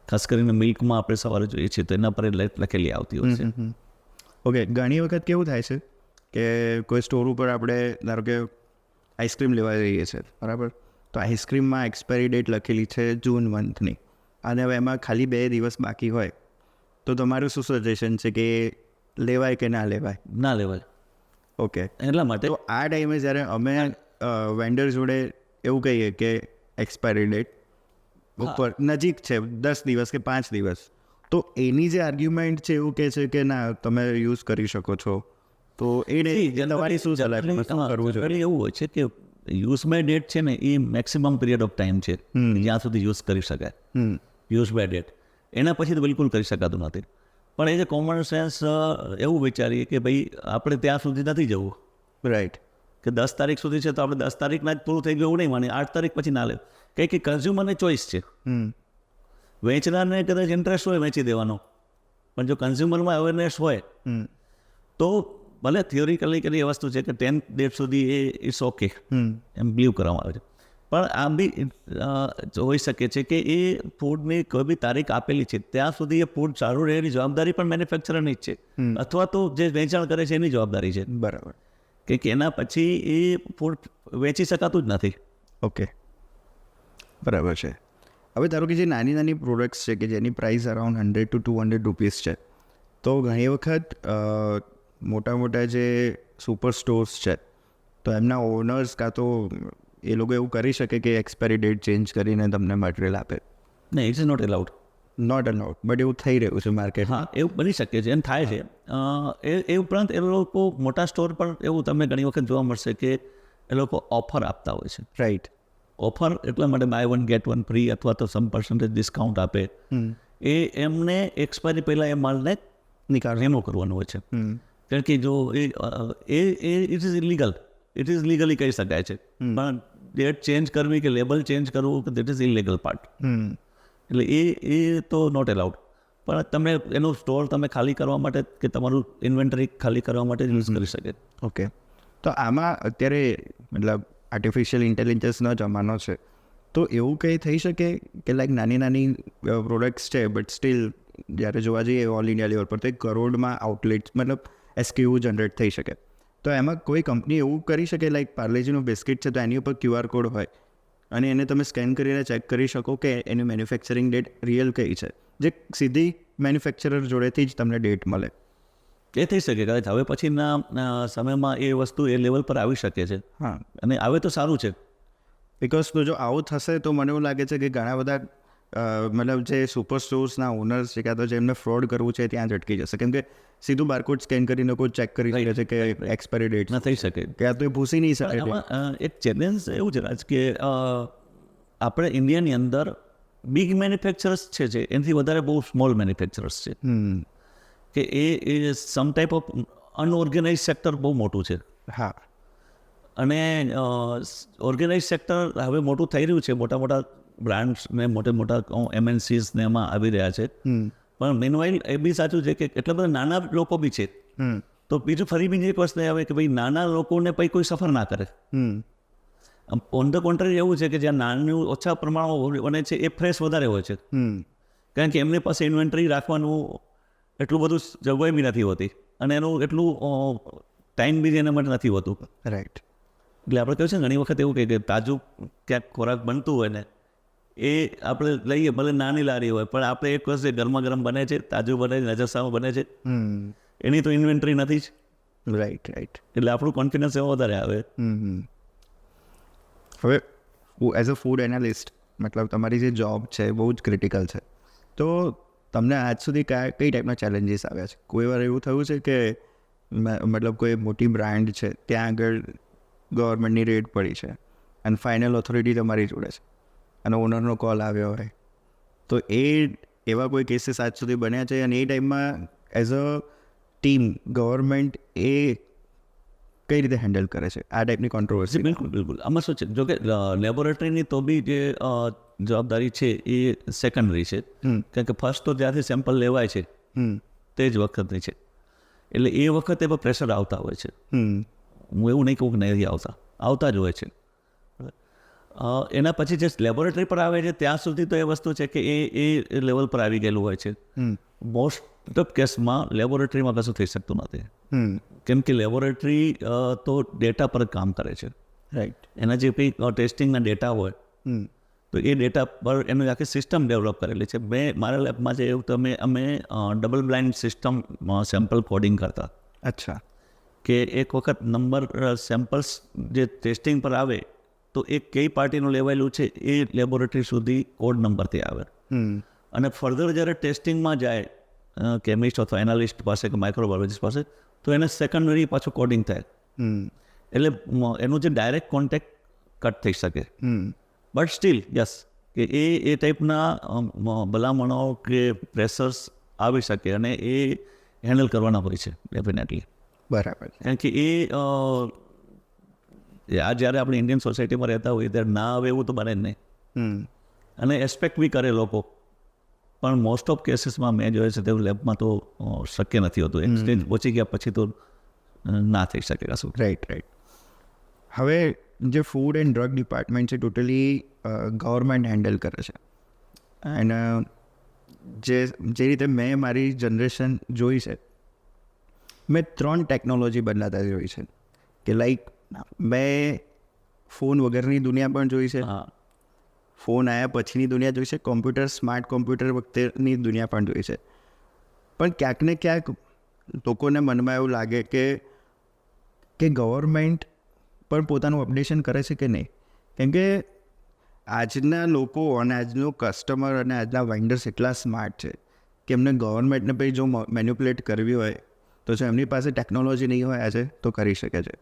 ખાસ કરીને મિલ્કમાં આપણે સવારે જોઈએ છીએ તો એના પર લખેલી આવતી હોય છે.
ઓકે. ઘણી વખત કેવું થાય છે કે કોઈ સ્ટોર ઉપર આપણે ધારો કે આઈસ્ક્રીમ લેવા જઈએ છીએ, બરાબર, તો આઈસ્ક્રીમમાં એક્સપાયરી ડેટ લખેલી છે જૂન મંથની, અને હવે એમાં ખાલી 2 દિવસ બાકી હોય, તો તમારું શું સજેશન છે કે લેવાય કે ના લેવાય?
ના લેવાય.
ઓકે.
એટલા માટે
તો આ ટાઈમે જ્યારે અમે વેન્ડર જોડે એવું કહીએ કે એક્સપાયરી ડેટ ઉપર નજીક છે 10 દિવસ કે 5 દિવસ, તો એની જે આર્ગ્યુમેન્ટ છે એવું કહે છે કે ના તમે યુઝ કરી શકો છો, તો એ તમારી શું સલાહ શું કરવું જોઈએ?
એવું હોય છે કે યુઝ બાય ડેટ છે ને એ મેક્સિમમ પીરિયડ ઓફ ટાઈમ છે જ્યાં સુધી યુઝ કરી શકાય. યુઝ બાય ડેટ એના પછી તો બિલકુલ કરી શકાતું નથી. પણ એ જે કોમન સેન્સ એવું વિચારીએ કે ભાઈ આપણે ત્યાં સુધી નથી જવું.
રાઈટ.
કે 10 તારીખ સુધી છે તો આપણે 10 તારીખના જ પૂરું થઈ ગયું એવું નહીં માની, 8 તારીખ પછી ના લે. કંઈ કે કન્ઝ્યુમરની ચોઈસ છે. વેચનારને કદાચ ઇન્ટરેસ્ટ હોય વેચી દેવાનો, પણ જો કન્ઝ્યુમરમાં અવેરનેસ હોય તો ભલે થિયોરિકલી કરી એ વસ્તુ છે કે 10th ડેટ સુધી એ ઇટ્સ ઓકે એમ બિલીવ કરવામાં આવે છે. પણ આ બી હોઈ શકે છે કે એ ફૂડની કોઈ બી તારીખ આપેલી છે ત્યાં સુધી એ ફૂડ સારું રહે એની જવાબદારી પણ મેન્યુફેક્ચરની જ છે, અથવા તો જે વેચાણ કરે છે એની જવાબદારી છે.
બરાબર.
કે એના પછી એ ફૂડ વેચી શકાતું જ નથી.
ઓકે. બરાબર છે. હવે ધારો કે જે નાની નાની પ્રોડક્ટ્સ છે કે જેની પ્રાઇસ અરાઉન્ડ 100 to 200 રૂપીસ છે, તો ઘણી વખત મોટા મોટા જે સુપર સ્ટોર્સ છે તો એમના ઓનર્સ કાં તો એ લોકો એવું કરી શકે કે એક્સપાયરી ડેટ ચેન્જ કરીને તમને મટીરિયલ આપે?
નહીં, it's not allowed.
Not allowed, but એવું થઈ રહ્યું છે માર્કેટ.
હા, એવું બની શકે છે, એમ થાય છે. એ ઉપરાંત એ લોકો મોટા સ્ટોર પર એવું તમને ઘણી વખત જોવા મળશે કે એ લોકો ઓફર આપતા હોય છે.
રાઈટ.
ઓફર એટલા માટે બાય 1 get 1 ફ્રી અથવા તો સમ પર્સન્ટેજ ડિસ્કાઉન્ટ આપે. એ એમને એક્સપાયરી પહેલાં એ માલને રિમૂવ કરવાનું હોય છે. કારણ કે જો it is illegal, it is legally કહી શકાય છે, પણ ડેટ ચેન્જ કરવી કે લેબલ ચેન્જ કરવું કે દેટ ઇઝ ઇલીગલ પાર્ટ. એટલે એ તો નોટ એલાઉડ. પણ તમે એનું સ્ટોર તમે ખાલી કરવા માટે કે તમારું ઇન્વેન્ટરી ખાલી કરવા માટે યુઝ કરી શકે.
ઓકે. તો આમાં અત્યારે મતલબ આર્ટિફિશિયલ ઇન્ટેલિજન્સનો જમાનો છે, તો એવું કંઈ થઈ શકે કે લાઈક નાની નાની પ્રોડક્ટ્સ છે બટ સ્ટીલ જ્યારે જોવા જઈએ ઓલ ઇન્ડિયા લેવલ પર તો 1 કરોડમાં આઉટલેટ્સ મતલબ SKU જનરેટ થઈ શકે, તો એમાં કોઈ કંપની એવું કરી શકે લાઈક પાર્લેજીનું બિસ્કિટ છે તો એની ઉપર QR કોડ હોય અને એને તમે સ્કેન કરીને ચેક કરી શકો કે એની મેન્યુફેક્ચરિંગ ડેટ રિયલ કઈ છે, જે સીધી મેન્યુફેક્ચરર જોડેથી જ તમને ડેટ મળે?
એ થઈ શકે કદાચ હવે પછીના સમયમાં એ વસ્તુ એ લેવલ પર આવી શકે છે. અને આવે તો સારું છે.
બિકોઝ તો જો આવું થશે તો મને એવું લાગે છે કે ઘણા બધા મતલબ જે સુપર સ્ટોર્સના ઓનર્સ છે કાં તો જેમને ફ્રોડ કરવું છે ત્યાં જ અટકી જશે, કેમ કે સીધું બારકોડ સ્કેન કરીને કોઈ ચેક કરી શકે છે કે એક્સપાયરી ડેટ
ના થઈ શકે.
કે આ તો એ ભૂસી નહીં શકે.
આમાં એક ચેલેન્જ એવું છે રાજ કે આપણે ઇન્ડિયાની અંદર બિગ મેન્યુફેક્ચરર્સ છે એનાથી વધારે બહુ સ્મોલ મેન્યુફેક્ચરર્સ છે કે એ સમ ટાઈપ ઓફ અનઓર્ગેનાઇઝ સેક્ટર બહુ મોટું છે.
હા.
અને ઓર્ગેનાઇઝ સેક્ટર હવે મોટું થઈ રહ્યું છે, મોટા મોટા બ્રાન્ડ્સ ને મોટા MNCs ને એમાં આવી રહ્યા છે. પણ મેનવાઇલ એ બી સાચું છે કે એટલા બધા નાના લોકો બી છે. તો બીજું ફરી બીજી એક વસ્તુ આવે કે ભાઈ નાના લોકોને પછી કોઈ સફર ના કરે. ઓન ધ કોન્ટ્રી એવું છે કે જ્યાં નાનું ઓછા પ્રમાણમાં બને છે એ ફ્રેશ વધારે હોય છે, કારણ કે એમની પાસે ઇન્વેન્ટરી રાખવાનું એટલું બધું જગ્યાએ બી નથી હોતી અને એનું એટલું ટાઈમ બી એના માટે નથી હોતું.
રાઈટ.
એટલે આપણે કહ્યું છે ઘણી વખત એવું કે તાજું ક્યાંક ખોરાક બનતું હોય ને એ આપણે લઈએ, ભલે નાની લારી હોય પણ આપણે એક વસ્તુ ગરમા ગરમ બને છે, તાજું બને છે, નજર સામે બને છે, એની તો ઇન્વેન્ટરી નથી જ.
રાઈટ.
એટલે આપણું કોન્ફિડન્સ એવો વધારે આવે.
હવે એઝ અ ફૂડ એનાલિસ્ટ મતલબ તમારી જે જોબ છે બહુ જ ક્રિટિકલ છે, તો તમને આજ સુધી કઈ ટાઈપના ચેલેન્જીસ આવ્યા છે? કોઈ વાર એવું થયું છે કે મતલબ કોઈ મોટી બ્રાન્ડ છે ત્યાં આગળ ગવર્મેન્ટની રેડ પડી છે અને ફાઇનલ ઓથોરિટી તમારી જોડે છે અને ઓનરનો કોલ આવ્યો હોય, તો એવા કોઈ કેસીસ આજ સુધી બન્યા છે? અને એ ટાઈમમાં એઝ અ ટીમ ગવર્મેન્ટ એ કઈ રીતે હેન્ડલ કરે છે આ ટાઈપની કોન્ટ્રોવર્સી?
બિલકુલ. આમાં શું છે, જો કે લેબોરેટરીની તો બી જે જવાબદારી છે એ સેકન્ડરી છે, કારણ કે ફર્સ્ટ તો જ્યાંથી સેમ્પલ લેવાય છે તે જ વખતની છે, એટલે એ વખતે પણ પ્રેશર આવતા હોય છે. હું એવું નહીં કહું કે નહીં આવતા જ હોય છે. એના પછી જે લેબોરેટરી પર આવે છે ત્યાં સુધી તો એ વસ્તુ છે કે એ લેવલ પર આવી ગયેલું હોય છે. મોસ્ટ ઓફ કેસમાં લેબોરેટરીમાં કશું થઈ શકતું નથી, કેમ કે લેબોરેટરી તો ડેટા પર કામ કરે છે.
રાઈટ.
એના જે કંઈ ટેસ્ટિંગના ડેટા હોય તો એ ડેટા પર એની આખી સિસ્ટમ ડેવલપ કરેલી છે. મારા લેબમાં જે એવું અમે double blind system sample coding કરતા.
અચ્છા.
કે એક વખત નંબર સેમ્પલ્સ જે ટેસ્ટિંગ પર આવે તો એ કઈ પાર્ટીનું લેવાયેલું છે એ લેબોરેટરી સુધી કોડ નંબરથી આવે, અને ફર્ધર જ્યારે ટેસ્ટિંગમાં જાય કેમિસ્ટ અથવા એનાલિસ્ટ પાસે કે માઇક્રોબાયોલોજીસ્ટ પાસે તો એને સેકન્ડરી પાછું કોડિંગ થાય, એટલે એનું જે ડાયરેક્ટ કોન્ટેક્ટ કટ થઈ શકે. બટ સ્ટીલ યસ કે એ ટાઈપના ભલામણો કે પ્રેશર્સ આવી શકે અને એ હેન્ડલ કરવાના હોય છે ડેફિનેટલી.
બરાબર.
કારણ કે આ જ્યારે આપણે ઇન્ડિયન સોસાયટીમાં રહેતા હોઈએ ત્યારે ના આવે એવું તો બને જ નહીં, અને એક્સપેક્ટ બી કરે લોકો, પણ મોસ્ટ ઓફ કેસીસમાં મેં જોયે છે તેવું લેબમાં તો શક્ય નથી હોતું. એક સ્ટેજ પહોંચી ગયા પછી તો ના થઈ શકે કશું.
રાઈટ. હવે જે ફૂડ એન્ડ ડ્રગ ડિપાર્ટમેન્ટ છે ટોટલી ગવર્મેન્ટ હેન્ડલ કરે છે, અને જે રીતે મેં મારી જનરેશન જોઈ છે, મેં 3 ટેકનોલોજી બદલાતા જોઈ છે કે લાઈક મેં ફોન વગરની દુનિયા પણ જોઈ છે, ફોન આવ્યા પછીની દુનિયા જોઈ છે, કોમ્પ્યુટર સ્માર્ટ કોમ્પ્યુટર વખતેની દુનિયા પણ જોઈ છે. પણ ક્યાંક ને ક્યાંક લોકોને મનમાં એવું લાગે કે ગવર્મેન્ટ પણ પોતાનું અપડેશન કરે છે કે નહીં, કેમ કે આજના લોકો અને આજનો કસ્ટમર અને આજના વેન્ડર્સ એટલા સ્માર્ટ છે કે એમને ગવર્મેન્ટને પછી જો મેન્યુપ્યુલેટ કરવી હોય તો જો એમની પાસે ટેકનોલોજી નહીં હોય આજે તો કરી શકે છે.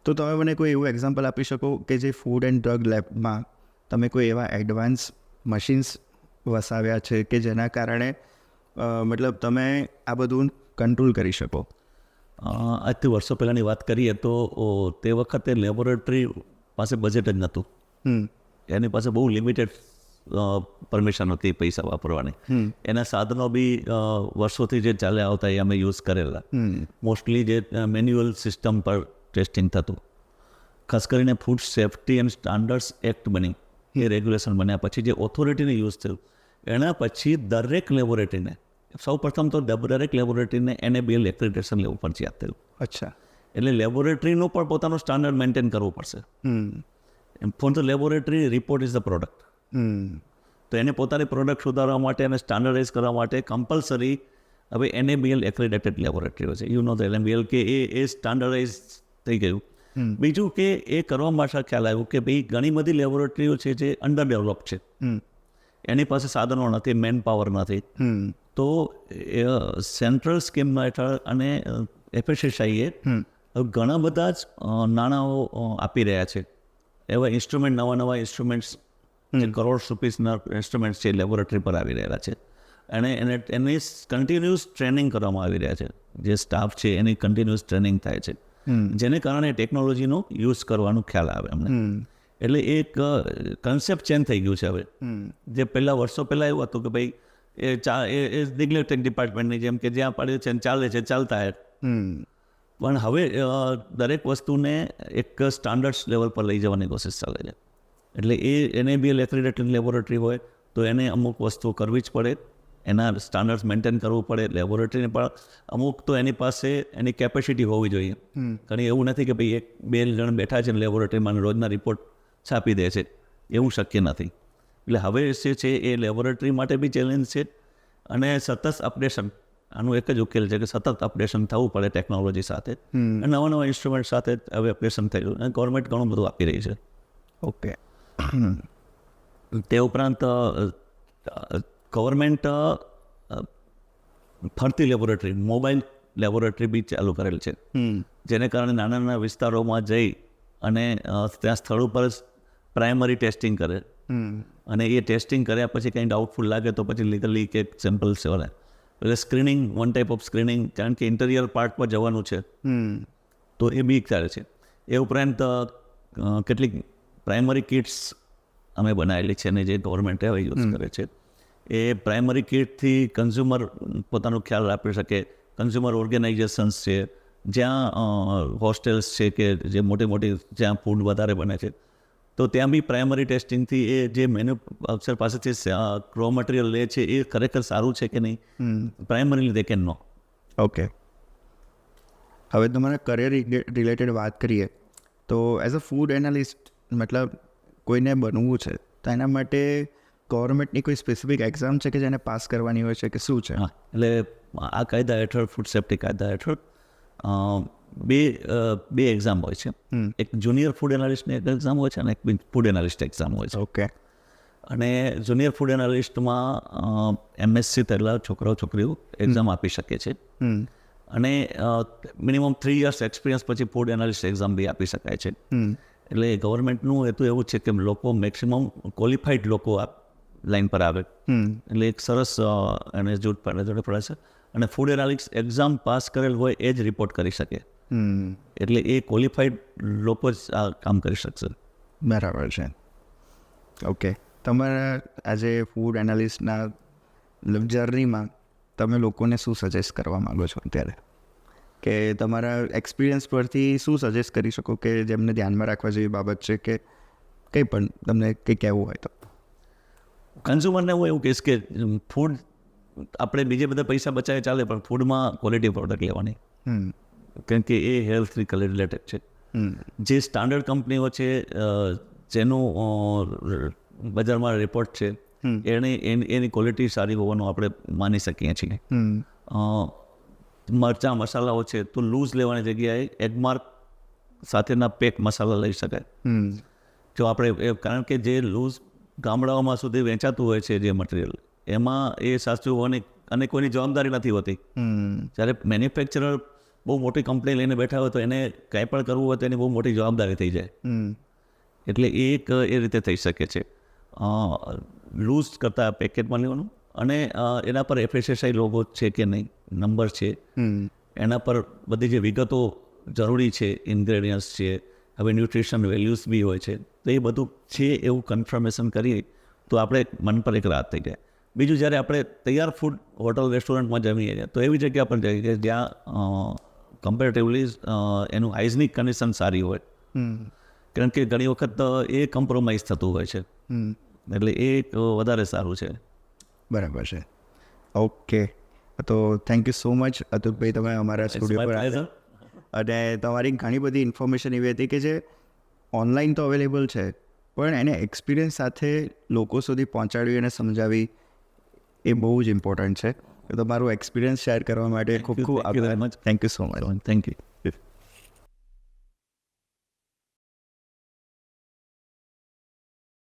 તો તમે મને કોઈ એવું એક્ઝામ્પલ આપી શકો કે જે ફૂડ એન્ડ ડ્રગ લેબમાં તમે કોઈ એવા એડવાન્સ મશીન્સ વસાવ્યા છે કે જેના કારણે મતલબ તમે આ બધું કંટ્રોલ કરી શકો?
આજથી વર્ષો પહેલાંની વાત કરીએ તો તે વખતે લેબોરેટરી પાસે બજેટ જ નહોતું, એની પાસે બહુ લિમિટેડ પરમિશન હતી પૈસા વાપરવાની. એના સાધનો બી વર્ષોથી જે ચાલે આવતા એ અમે યુઝ કરેલા. મોસ્ટલી જે મેન્યુઅલ સિસ્ટમ પર ટેસ્ટિંગ થતું, ખાસ કરીને food safety and standards act બની, એ રેગ્યુલેશન બન્યા પછી જે ઓથોરિટીને યુઝ થયું, એના પછી દરેક લેબોરેટરીને સૌ પ્રથમ તો દરેક લેબોરેટરીને NABL એક્રેડિટેશન લેવું ફરજિયાત થયું.
અચ્છા.
એટલે લેબોરેટરીનું પણ પોતાનું સ્ટાન્ડર્ડ મેન્ટેન કરવું પડશે. For the laboratory report is the product. તો એને પોતાની પ્રોડક્ટ સુધારવા માટે અને સ્ટાન્ડર્ડાઇઝ કરવા માટે કમ્પલસરી હવે NABL એક્રેડિટેડ લેબોરેટરીઓ છે. યુ નો ધ NABL કે એ સ્ટાન્ડર્ડાઇઝ થઈ ગયું. બીજું કે એ કરવા માટે ખ્યાલ આવ્યું કે ભાઈ ઘણી બધી લેબોરેટરીઓ છે જે અંડર ડેવલપ છે, એની પાસે સાધનો નથી, મેન પાવર નથી. તો સેન્ટ્રલ સ્કીમ હેઠળ અને એફએસએસઆઈએ ઘણા બધા જ નાણાંઓ આપી રહ્યા છે. એવા ઇન્સ્ટ્રુમેન્ટ, નવા ઇન્સ્ટ્રુમેન્ટ્સ, કરોડ રૂપીસના ઇન્સ્ટ્રુમેન્ટ્સ છે, લેબોરેટરી પર આવી રહેલા છે. અને એની કન્ટિન્યુઅસ ટ્રેનિંગ કરવામાં આવી રહ્યા છે. જે સ્ટાફ છે એની કન્ટિન્યુઅસ ટ્રેનિંગ થાય છે, જેને કારણે ટેકનોલોજીનો યુઝ કરવાનો ખ્યાલ આવે અમને. એટલે એક કન્સેપ્ટ ચેન્જ થઈ ગયું છે હવે. જે વર્ષો પહેલાં એવું હતું કે ભાઈ એ નેગ્લેક્ટેડ ડિપાર્ટમેન્ટની જેમ કે જ્યાં પડે છે ચાલે છે, ચાલતા હે. પણ હવે દરેક વસ્તુને એક સ્ટાન્ડર્ડ્સ લેવલ પર લઈ જવાની કોશિશ ચાલે છે. એટલે એને બી એક્રેડિટેડ લેબોરેટરી હોય તો એને અમુક વસ્તુઓ કરવી જ પડે, એના સ્ટાન્ડર્ડ્સ મેન્ટેન કરવું પડે. લેબોરેટરીને પણ અમુક તો એની પાસે એની કેપેસિટી હોવી જોઈએ. કારણ એવું નથી કે ભાઈ 1-2 જણ બેઠા છે ને લેબોરેટરીમાં રોજના રિપોર્ટ છાપી દે છે, એવું શક્ય નથી. એટલે હવે જે છે એ લેબોરેટરી માટે બી ચેલેન્જ છે અને સતત અપડેશન, આનું એક જ ઉકેલ છે કે સતત અપડેશન થવું પડે ટેકનોલોજી સાથે. નવા ઇન્સ્ટ્રુમેન્ટ સાથે હવે અપડેશન થયું અને ગવર્મેન્ટ ઘણું બધું આપી રહી છે.
ઓકે.
તે ઉપરાંત ગવર્મેન્ટ ફરતી લેબોરેટરી, મોબાઈલ લેબોરેટરી બી ચાલુ કરેલ છે, જેને કારણે નાના વિસ્તારોમાં જઈ અને ત્યાં સ્થળ ઉપર જ પ્રાઇમરી ટેસ્ટિંગ કરે. અને એ ટેસ્ટિંગ કર્યા પછી કંઈ ડાઉટફુલ લાગે તો પછી લીગલી કે સેમ્પલ સેવને એટલે screening, one type of screening, કારણ કે ઇન્ટિરિયર પાર્ટ પર જવાનું છે તો એ બી ચાલે છે. એ ઉપરાંત કેટલીક પ્રાઇમરી કિટ્સ અમે બનાવેલી છે ને જે ગવર્મેન્ટે હવે યુઝ કરે છે. એ પ્રાઇમરી કિટથી કન્ઝ્યુમર પોતાનો ખ્યાલ રાખી શકે. કન્ઝ્યુમર ઓર્ગેનાઇઝેશન્સ છે, જ્યાં હોસ્ટેલ્સ છે કે જે મોટી જ્યાં ફૂડ વધારે બને છે, તો ત્યાં બી પ્રાઇમરી ટેસ્ટિંગથી એ જે મેન્યુફેક્ચર પાસેથી રો મટીરિયલ લે છે એ ખરેખર સારું છે કે નહીં, primarily they can know.
Okay. હવે તમારા કરિયર રિલેટેડ વાત કરીએ તો એઝ અ ફૂડ એનાલિસ્ટ, મતલબ કોઈને બનવું છે તો એના માટે ગવર્મેન્ટની કોઈ સ્પેસિફિક એક્ઝામ છે કે જેને પાસ કરવાની હોય છે કે શું છે?
હા, એટલે આ કાયદા હેઠળ, ફૂડ સેફ્ટી કાયદા હેઠળ બે એક્ઝામ હોય છે. એક જુનિયર ફૂડ એનાલિસ્ટની એક્ઝામ હોય છે અને એક ફૂડ એનાલિસ્ટ એક્ઝામ હોય છે.
ઓકે.
અને જુનિયર ફૂડ એનાલિસ્ટમાં MSc થયેલા છોકરીઓ એક્ઝામ આપી શકે છે. અને મિનિમમ 3 years એક્સપિરિયન્સ પછી ફૂડ એનાલિસ્ટ એક્ઝામ બી આપી શકાય છે. એટલે ગવર્મેન્ટનું હેતુ એવું છે કે લોકો મેક્સિમમ ક્વોલિફાઈડ લોકો આ લાઈન પર આવે. એટલે એક સરસ એને જોડે પડે છે. અને ફૂડ એનાલિસ્ટ એક્ઝામ પાસ કરેલ હોય એ જ રિપોર્ટ કરી શકે. એટલે એ ક્વોલિફાઈડ લોકો જ આ કામ કરી શકશે.
બરાબર છે. ઓકે. તમારા આજે ફૂડ એનાલિસ્ટના જર્નીમાં તમે લોકોને શું સજેસ્ટ કરવા માગો છો અત્યારે, કે તમારા એક્સપિરિયન્સ પરથી શું સજેસ્ટ કરી શકો કે જેમને ધ્યાનમાં રાખવા જેવી બાબત છે કે કંઈ પણ તમને કંઈ કહેવું હોય તો?
કન્ઝ્યુમરને હું એવું કહીશ કે ફૂડ આપણે બીજે બધા પૈસા બચાવે ચાલે, પણ ફૂડમાં ક્વોલિટી પ્રોડક્ટ લેવાની, કારણ કે એ હેલ્થથી રિલેટેડ છે. જે સ્ટાન્ડર્ડ કંપનીઓ છે જેનું બજારમાં રિપોર્ટ છે એની ક્વોલિટી સારી હોવાનું આપણે માની શકીએ છીએ. મરચાં મસાલાઓ છે તો લૂઝ લેવાની જગ્યાએ એગમાર્ક સાથેના પેક મસાલા લઈ શકાય. જો આપણે કારણ કે જે લૂઝ ગામડાઓમાં સુધી વેચાતું હોય છે જે મટીરિયલ, એમાં એ સાચું હોવાની અને કોઈની જવાબદારી નથી હોતી. જ્યારે મેન્યુફેક્ચરર બહુ મોટી કંપની લઈને બેઠા હોય તો એને કંઈ પણ કરવું હોય તો એની બહુ મોટી જવાબદારી થઈ જાય. એટલે એ રીતે થઈ શકે છે. લૂઝ કરતાં પેકેટમાં લેવાનું અને એના પર FSSAI લોગો છે કે નહીં, નંબર છે, એના પર બધી જે વિગતો જરૂરી છે, ઇન્ગ્રેડિયન્ટ્સ છે, હવે ન્યુટ્રિશન વેલ્યુઝ બી હોય છે, તો એ બધું છે એવું કન્ફર્મેશન કરીએ તો આપણે મન પર એક રાહત થઈ જાય. બીજું, જ્યારે આપણે તૈયાર ફૂડ હોટલ રેસ્ટોરન્ટમાં જમીએ છીએ તો એવી જગ્યા પર જઈએ કે જ્યાં કમ્પેરેટિવલી એનું હાઇજનિક કન્ડિશન સારી હોય, કારણ કે ઘણી વખત એ કોમ્પ્રોમાઇઝ થતું હોય છે. એટલે એ વધારે સારું છે.
બરાબર છે. ઓકે. તો થેન્ક યુ સો મચ અતુલભાઈ, તમે અમારા સ્ટુડિયો પર આવ્યા અને તમારી ઘણી બધી ઇન્ફોર્મેશન એવી હતી કે જે ઓનલાઈન તો અવેલેબલ છે, પણ એને એક્સપિરિયન્સ સાથે લોકો સુધી પહોંચાડવી અને સમજાવી એ બહુ જ ઇમ્પોર્ટન્ટ છે. તો તમારું એક્સપિરિયન્સ શેર કરવા માટે ખૂબ ખૂબ આભાર. Thank you so much.
Thank you.